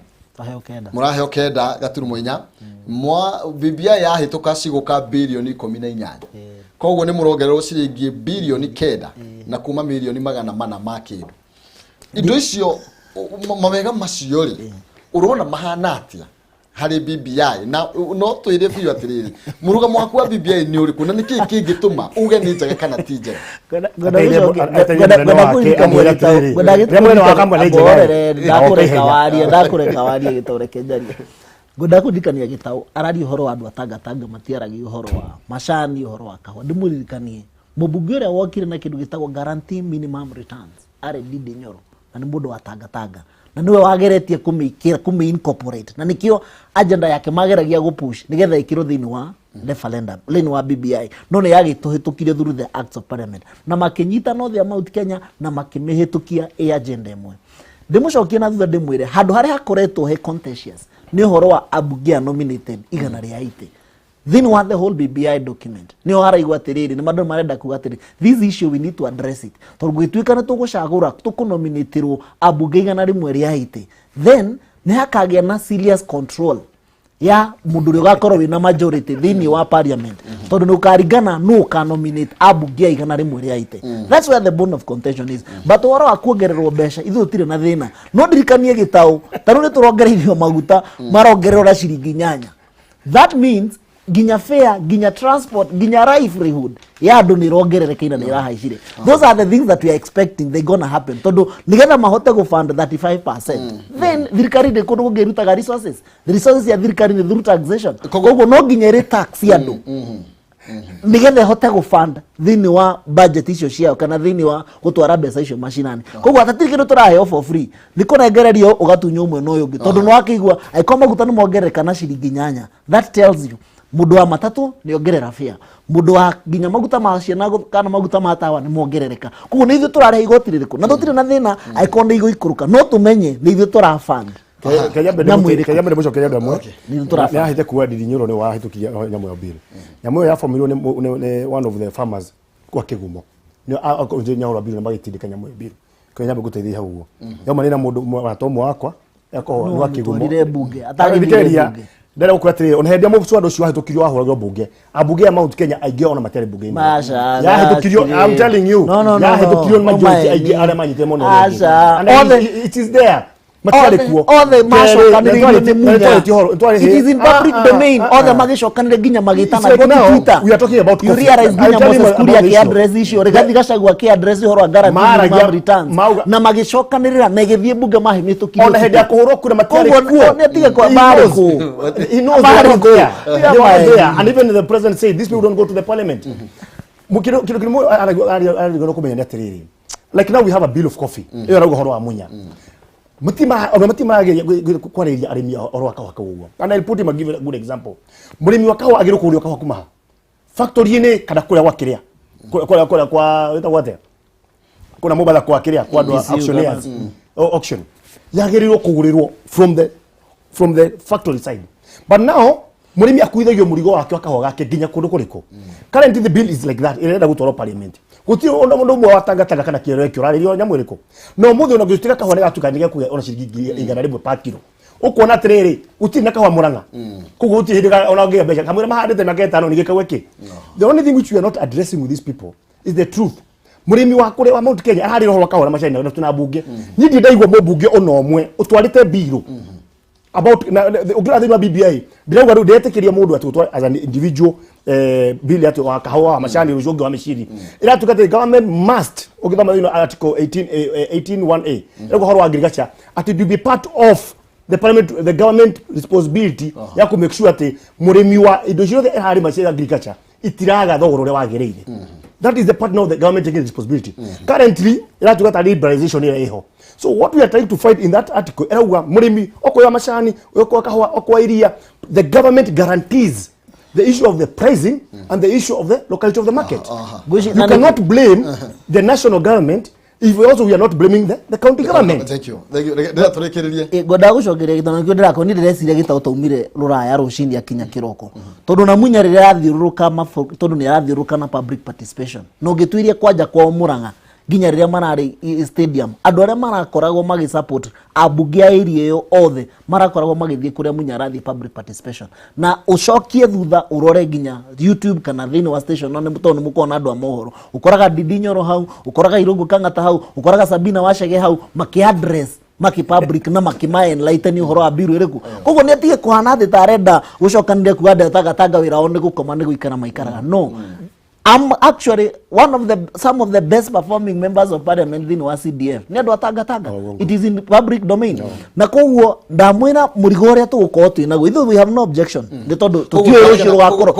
[SPEAKER 1] muraheo 9 gaturumo 4 BBI yahĩtũka ciguka bilioni 18 koguo nĩ mũrongererwo ciringi bilioni 9 na kuma milioni 400 ma kindu indo icio mawega macio ri urona mahana atia hari BBI na no twire biyo atiriri muruga mwaku wa BBI ni uriku na niki kingituma uge ni njega kana ti njega
[SPEAKER 3] ndakureka warie gitoreke njaria ngoda kudikania gitau arari horo wa andu atanga matiaragi horo wa macani horo wa kahwa ndimuririkanie mubunge uria wokire na kindu gitagwo guarantee minimum returns are Ndindi Nyoro na ni mundu wa tanga na niwe wageretie incorporate na nikio agenda yake mageragia gupush nigetha ikiro thini wa referendum leni wa BBI no ne yagituhitukire through the acts of parliament na makinyita no the amount Kenya na makimihitukia agenda imwe ndimucokie na thutha ndimwire handu haria hakoretwo he contentious ni horo wa abunge nominated igana ria ite then what the whole BBI document ni haraigwa atiriri ni mandu marenda kuga atiriri this issue we need to address it tondu gwituika na tugucagura tukunominatirwo abunge igana rimwe ria ite then ni hakagia na serious control ya mundu uri ugakorwo wina majority thini wa parliament tondu ni ukarigana no ka nominate abunge igana rimwe ria ite that's where the bone of contention is but waro akuongererwo mbeca ithu tire na thina no ndirikanie gitau tanu ni turongereirio maguta marongererwo ciringi 8 that means ginya fare ginya transport ginya livelihood ya andu ni rongererekeina ni rahaicire those are the things that we are expecting they gonna happen tondu nigetha mahote go fund 35% then thirikari de kundu ngerutaga resources the resources ya thirikari ni through taxation koguo no ginya ri tax ya andu nigetha hote go fund thini wa budget icio ciao kana thini wa gutwara mbeca icio macinani koguo atatiri kindu turaheo for free nikurengererio ugatunyo umwe no yungi tondu no akigwa aikoma guta ni mongereka na ciringi 8 that tells you mundu wa matatu ni ongerera fare mundu wa ginya maguta ma ciana kana maguta ma tawa ni mongerereka kuko ni ithu turare igoti ririku na tutire na thina aikonde igo ikuruka no tumenye ni ithu turafund
[SPEAKER 2] kaya mbere muco kaya ndamwe ni turafund ya hite kuwa Ndindi Nyoro ni wa hitukia nyamu ya bill nyamu ya formirwo ni one of the farmers kwa Kigumo ni akonje Nyoro bill na magitindika nyamu ya bill kaya nyambe guteithia huo yoma ni na mundu watomo wakwa yako wa Kigumo
[SPEAKER 3] ndire bunge atari
[SPEAKER 2] ndera ukwatire onhendia mubuswado cio hatukirio ahuragwo bunge abunge ya Mount Kenya aige ona matari bunge ya hatukirio I'm telling you ya hatukirio majority aige ara manyite mono and it is there matari kuo
[SPEAKER 3] all the mashokanire ni munya it is in public domain all the magishokanire ginya magitana go Twitter
[SPEAKER 2] we are talking about
[SPEAKER 3] you realize ginya Moses Kuria ki address issue regathi gacagwa ki address horo agara minimum returns na magishokanire na githie bunge mahimitukirio
[SPEAKER 2] ona hendia kuhurwo kuna matari kuo
[SPEAKER 3] ne tige kwa bariko
[SPEAKER 2] he knows they are there and even the president said these people don't go to the parliament mukiro kilo ari kumenya atiriri like now we have a bill of coffee iyo rago horo wa munya mutima kwareria arimi oro waka uguo and I'll put him give a good example murimi wakawa agiro kurio kawa kumaha factory ni kada kuria wakiria kwa wita wate kuna mobile kwa kiria kwa ndo auctioneers auction yagirirwo kugurirwo from the factory side but now murimi akuithagio murigo wake wakaho gake ginya kundu kuriko currently the bill is like that irenda gutwaro parliament guti ono mundu mwe watangataga kana kiero kio raririo nyamwiriko no muthe ona gustika kahwa ne gatukanige ku ona ciringi igana rimwe pa kilo ukona atiriri uti na kahwa Murang'a kugo uti hindiga ona ngia mbeca kamwira mahandite na getano nige kaweke the only thing which we are not addressing with these people is the truth murimi wa kure wa Mount Kenya ahari roho kahwa macani na tuna bunge nyindi ndaigwa mbunge ono omwe utwarite biro about ugira thina BBI ndirauga ru ndetekeria mundu atutwa as an individual bill ati wa kahawa mashani rujogo wa mishiri ila tukate government must ukithama article 18(1)(a) iko horo agriculture ati be part of the parliament, the government responsibility ya ku make sure ati murimi wa indo ciothe hari mashira agriculture itiraga thogoro ule wagereire. That is the part of the government taking responsibility. Currently ila tukata liberalization ile iho. So what we are trying to fight in that article erauga murimi okoya mashani okoya kahawa okoya iria, the government guarantees the issue of the pricing and the issue of the locality of the market. You cannot blame the national government if we are not blaming the county government.
[SPEAKER 1] Thank you. Ndira turekererie.
[SPEAKER 3] Goda gucokeria gitano kio ndira koni ndire gita utaumire ruraya rucindi akinya kiroko. Tondu na munya rire athiuruka tondu ni athiuruka na public participation. No gitwirie kwaja kwa Muranga ginya rire manari stadium. Andu aria marakoragwo magi support abunge area yo othe marakoragwo magithie kuria munya rathi public participation. Na ucokie thutha urore ginya YouTube kana thini wa station no mutono mukona andu amohoro. Ukoraga Didinyoro hau, ukoraga Irungu Kangata hau, ukoraga Sabina Wachege hau maki address maki public na maki ma enlighten uhoro abiru iriku. Koguo ni atige kuhana thi tarenda gucokanire kuanda tagatanga wira one gukoma ni guikara maikaraga. No. I'm actually some of the best performing members of parliament in CDF. Nedo atanga. It is in public domain. Na koguo ndamwira murigo ria tugukorwo twinago. Ithu we have no objection. Nitondo tutio rushiro wakoro.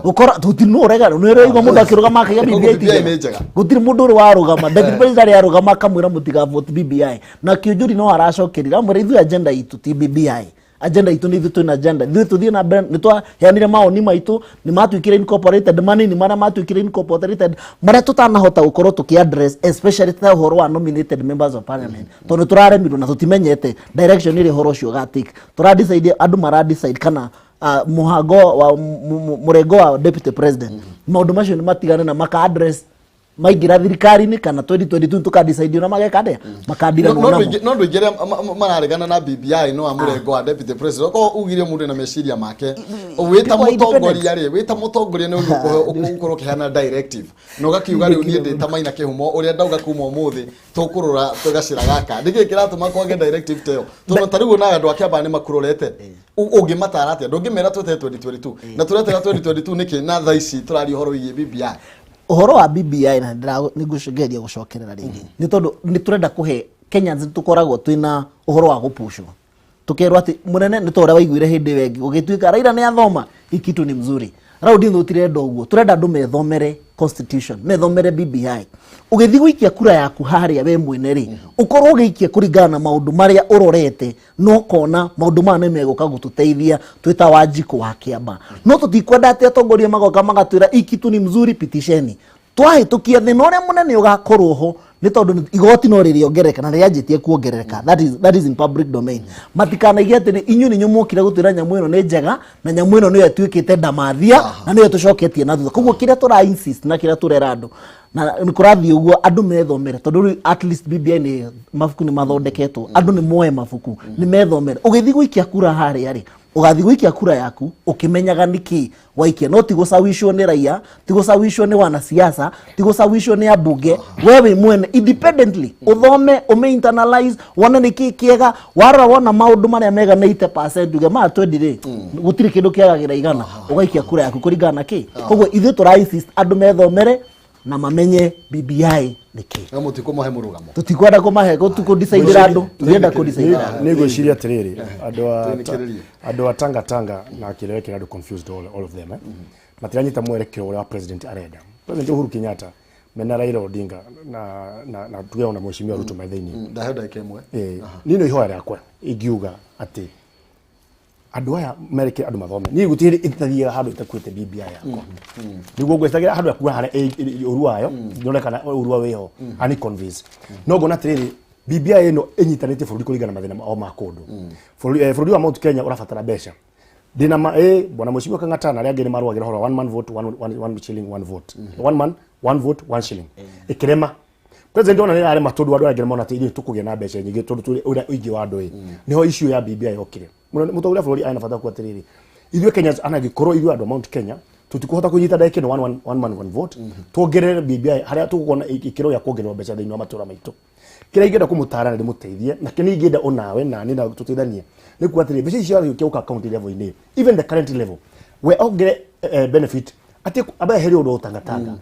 [SPEAKER 3] Ukora tutino rega no rego mundu akirugama akaga BBI. Gutiri mundu uri warugama. David President yarugama kamwira mutiga vote BBI. Na kiujuri no aracokerira mwira ithu agenda itu ti BBI. Agenda itu ni vitu na agenda vitu thio na brand nitwa yanire maoni maitu ni matuikire incorporated money ni mara matuikire incorporated mara tutanahota gukorwo tuki address especially the horo wa nominated members of parliament tondu turaremirwo na tutimenyete direction ile horo cio gatik tura decide andu mara decide kana muhango wa murego wa deputy president maundu macio ni matigane na maka address maigira thirikari-ini kana 2022 tukadecide na mageka ndia makadira
[SPEAKER 1] no ndwigire mararegana na BBI no amurengo wa deputy president ko ugire mundu na meciria make wita mutongoria ni ukorwo kihana directive no gakiuga riu ni ndita maina kihumo uria ndauga kuma umuthi tukurura tugacira gaka ndike kiratuma kwage directive teo tono tarigu na andu akiamba ni makurorete ungimatara atia ndungimera twete 2022 na turete 2022 niki na thaici turari horo wi BBI
[SPEAKER 3] uhoro wa BBI na ndira nigucogeria gucokerera ringi ni tondu ni turenda kuhe Kenyans tukoragwo twina uhoro wa gupushwo tukerwa ati munene ni tora waiguire hindi wengi ugituika Raila ni athoma ikitu ni mzuri raundi ndutirenda uguo turenda andu methomere constitution methomere BBI ugithi guikia kura yaku haria we mwene ri ukorwo ugiikia kuringana na maundu maria urorete no kona maundu mane megoka gututeithia twita Wanjiku wa Kiamba no tutikwenda ati atongoria magoka magatwira ikitu ni mzuri pitisheni twahitukia thina uria munene ugakorwo ho ni tondu igoti no ririongereka na rianjitie kuongereka that is in public domain matikana igete ni inyu ni nyumukire gutwira nyamu ino ni njega na nyamu ino niyo tuikite ndamathia na niyo tucoketie na thutha koguo kiria tura insist na kiria turera andu na nikurathi uguo andu methomere tondu at least BBI ni mafuku ni mathondeketwo andu ni moe mafuku ni methomere ugithi guikia kura haria ri ugathi guikia kura yaku ukimenyaga niki waikia no tigusawishwo ni raia tigusawishwo ni wana siasa tigusawishwo ni abunge wewe mwene independently uthome internalize wana niki kiega wara wana maundu maria mega na 80% uge ma 20 ri gutiri kindu kiagagira igana ugaikia kura yaku kuringana ki koguo ithu tura insist andu methomere na mamenye BBI niki
[SPEAKER 1] na mutiko mahe murugamo
[SPEAKER 3] tutikwenda kumahe gutuko decide andu tugenda ku decide
[SPEAKER 2] nego shiria tiriri andu wa tanga na kirewe kiradu confused all of them matiranyita mwerekero wa president arenda president Uhuru Kenyatta mena Raila Odinga na tugeona mheshimiwa Ruto maithini
[SPEAKER 1] ndahenda ikemwe
[SPEAKER 2] nino ihoya yakwa igiuga ati andu aya mereke andu mathome ni gutiri itathia handu itakwite BBI yakwa niguo gwetagira handu yakwa hara uruayo ndonekana urua weho ani convince no gona tiriri BBI ino enyitanite burudi kuringana mathina o makundu burudi wa Mount Kenya urafatara besha dina bwana mheshimiwa Kang'ata na aria ngeni marwagira horo one man vote one shilling one vote one man one vote one shilling ikirema president ona ni ari matundu andu angĩ mona tiri tukugia na mbeca nyingĩ tondu turi uria uingi wa andu niho issue ya BBI okire mutongoria bũrũri aina bata kwa tiriri ithuĩ Kenyans anagikorwo ithuĩ andu Mount Kenya tutikuhota kunyita ndake no one man one vote tuongerere BBI haria tukugona ikiro ya kuongerera mbeca thĩinĩ wa matura maitũ kira ingenda kumutara ndi muteithie na kini ingenda onawe na ni na tuteithanie ni kwa tiriri mbeca icio ari ukiuka account level ini even the current level we ogere benefit ati abaye heri oro tangatanga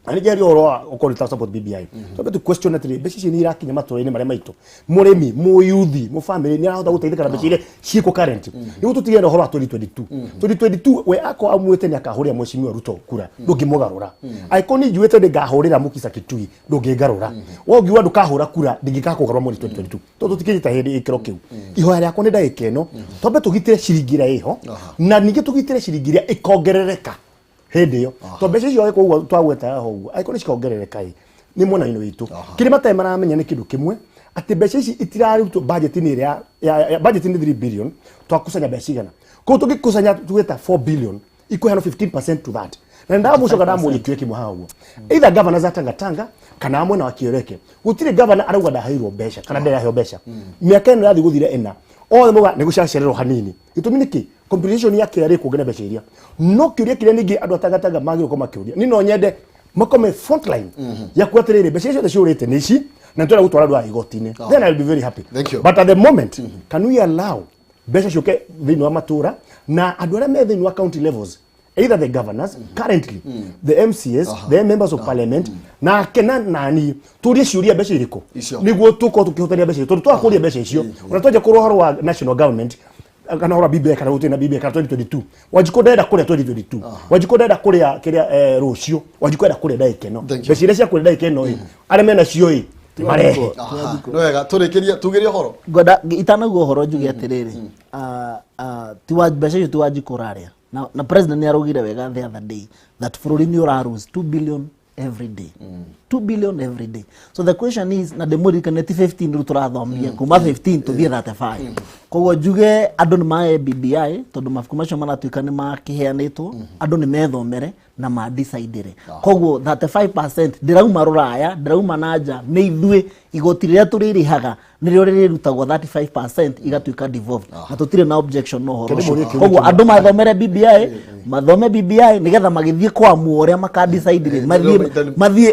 [SPEAKER 2] ani jeri oro okorita support BBI so betu question atri beci ni irakinya matoro-ini mare maito muremi mu youth mu family ni arahota guteithika na beci ile ciiko current nigu tutigere horo 2022 we ako amwete ni akahuria mweshimiwa Ruto kura ndungimugarura aikoni juwete de gahurira mukisa kitui ndungigarura wogiwa ndukahura kura ndingikakugarura muri 2022 to tutikirita hindi ikiro kiu ihoya riako ni ndaika ino tobe tugitire ciringira iho na ningi tugitire ciringira ikongerereka hindi yo to mbeca icio ko twagweta ho aikoni cikongerereka ni mwana ino witu kirima time maramenya ni kindu kimwe ati mbeca ici itirari to budget ni ya budget ni 3 billion twakusanya mbeca igana ko tugikusanya tugeta 4 billion iko hano 15% to that na ndamu shoka ndamu likiweki muhawo either governor za Tanga kana amwe na wakioreke gutire governor arauga ndahairwo mbeca kana ndahairwo mbeca miaka ino yathi guthire ena othe muga ni gucacererwo hanini ituminiki competition yake yari kugena mbeca iria no kiuria kire ningi andu Tanga magiro ko makiuria ni no nyende makome frontline ya kuatirire mbeca icio ciurite nici na ntwara gutwara ndwa igotine then I'll be very happy but at the moment can we allow mbeca ciuke thini wa matura na andu aria me thini wa county levels either the governors currently the MCS the members of parliament na kena nani turie ciuria mbeca iriko niguo tuko tukihutaria mbeca tu twakuria mbeca icio unatoja kurohoro wa national government kana hora BBI kana utina BBI kana 2022 wajikoda kuria 2022 wajikoda kuria kiria rucio wajikoda kuria daikeno mbeca iria cia kuria daikeno ari mena cio marehe
[SPEAKER 1] no wega turikiria tugirie horo
[SPEAKER 3] goda itanaguo horo njugi atiriri tiwa mbeca icio tiwajikuraria na president ni arugire wega the other day that for ni urarus 2 billion every day 2 billion every day so the question is na demori kana 15 ruturathomia kuma 15 to 35 koguo njuge andu ni mae BBI tondu mafuku macio manatuika ni makiheanitwo andu ni methomere na ma decidere koguo 35% ndirauma ruraya ndirauma nanja ni ithui igoti riria turirihaga nirio rirutagwo 35% igatuika devolved na tutire na objection no horo koguo andu mathomere BBI mathome BBI nigetha magithie kwa muoria makadicidire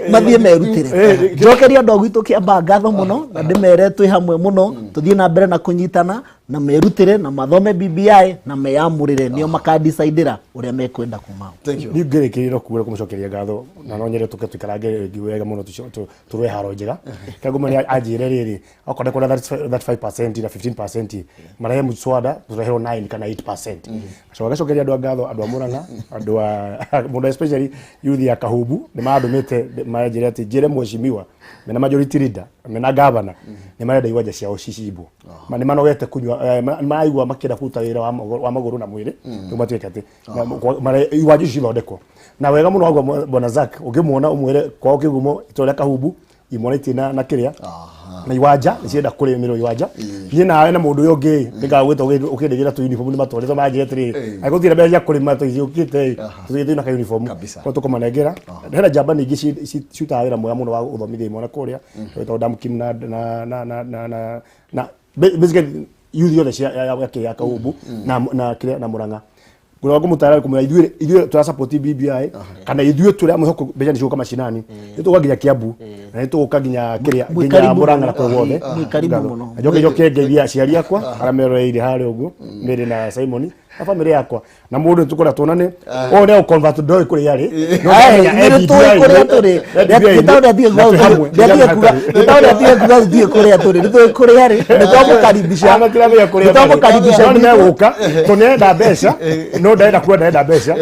[SPEAKER 3] mathie merutire jokeria ndo gwitu kiamba ngatho muno na ndimere twi hamwe muno tuthie na mbere na kunyitana na merutire na mathome BBI na meyamurire nio makadicidira uria mekwenda kumao
[SPEAKER 2] ni ngerekiriro kuura kumucokeria ngatho na no nyere tukikarange giwega muno turwe haro njega kaguma ni ajire riri akode kora that 5% na 15% marahe muswada turehero 9 kana 8% so gacokeria andu ngatho andu amuranga andu mundo especially youth ya Kahubu ni maadumite majire ati jire mweshimiwa mena majority leader mena governor ni marenda iwaja ciao cicibwo mani manogete kunywa maigwa makira kuta wira wa maguru na mwiri tumatuike ati mara iwaja cithondekwo na wega muno wagwa bwana Zack ungimuona umwire kwa ukigumo itoria Kahubu imonete na kiria na iwaja nicienda kurimiro iwaja ni nawe na mundu yongi ngagwita ukindegira tu uniform ni matore majire tiri agutira be ya kurima tu yukite tuthi na ka uniform ko tukomanegera hera jamba ningi citawira moya muno wa uthomithia imona kuria to damkim na basically youth yothe ya Kahubu na kiria na Muranga Gura kumutara kumura idue tura support BBI kana idue tura muhoko beja ni kama shinani nito gaginya Kiambu na nito gaginya kiria ginya Muranga na kwothe
[SPEAKER 3] karibu muno
[SPEAKER 2] ajoke ngeithia aciari akwa arameroreire hari ugu miri na Simon na family yakwa na mundu tukora tonane o ne convert doi kuri yari
[SPEAKER 3] ni to kuri turi ndataunda thie gwa ndataunda thie kuri turi ni to kuri yari ni to karibisha
[SPEAKER 2] ama kila ya kuri
[SPEAKER 3] to karibisha
[SPEAKER 2] ni guka tonenda mbeca no ndaenda kwenda mbeca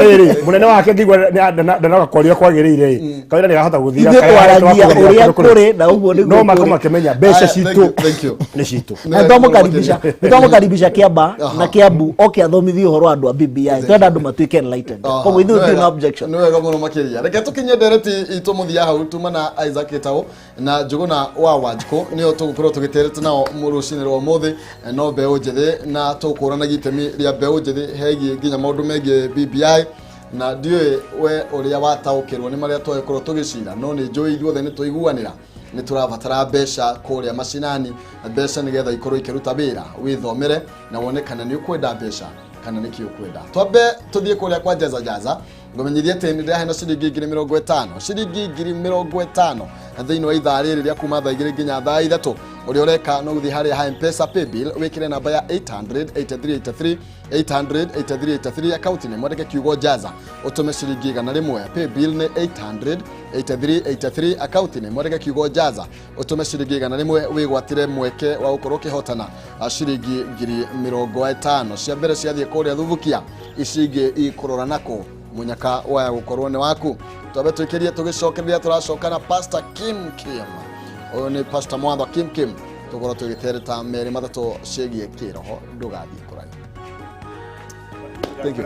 [SPEAKER 2] riri munene wake ngigwa ndana gakoria kwagirire kawira ni ahota guthira
[SPEAKER 3] twaragia uria kuri na uguo ni
[SPEAKER 2] no makoma kimenya mbeca citu ni citu
[SPEAKER 3] nitomo karibisha Kiamba na Kiambu oke athomithio horo andu a BBI twenda andu matuike enlightened koguo ithu no objection
[SPEAKER 1] no wega muno makiria reke tukinye ndereti itumuthia hau tuma na Isaac Etao na Njuguna wa Wanjiko nio tugukorwo tugiterete nao murucini rwa muthi no mbeu njithi na tukurana gitemi ria mbeu njithi hegie nginya maundu megie BBI na ndiwe we uria wataukirwo ni maria twakorwo tugicira no ni njui ithuothe ni tuiguanira ni turabatara mbeca kuria macinani mbeca nigetha ikorwo ikiruta wira withomere na wonekana ni ukwenda mbeca kana niki ukwenda twambe tuthie kuria kwa jaza ngomenyithie ati ni ndahena ciringi 50 ciringi 50 thiini wa ithaa riri ria kuma thaa 2 nginya thaa 3 uri ureka no guthi hari ha M-Pesa paybill wikire namba ya 800 8383 account ni mwandike kiugo jaza utume ciringi 100 paybill ni 800 account ni mwandike kiugo jaza utume ciringi 100 wigwatire mweke wa gukorwo kihotana ciringi 50,000 cia mbere ciathie kuria thubukia icingi ikurora nako munyaka wa gukorwo ni waku twabe twikirie tugicokereria turacokana Pastor Kim Kim. Uyu ni Pastor Mwandwa Kim Kim tukorwo tugitereta meri mathatu cigie kiroho ndugathi kurani. Thank you.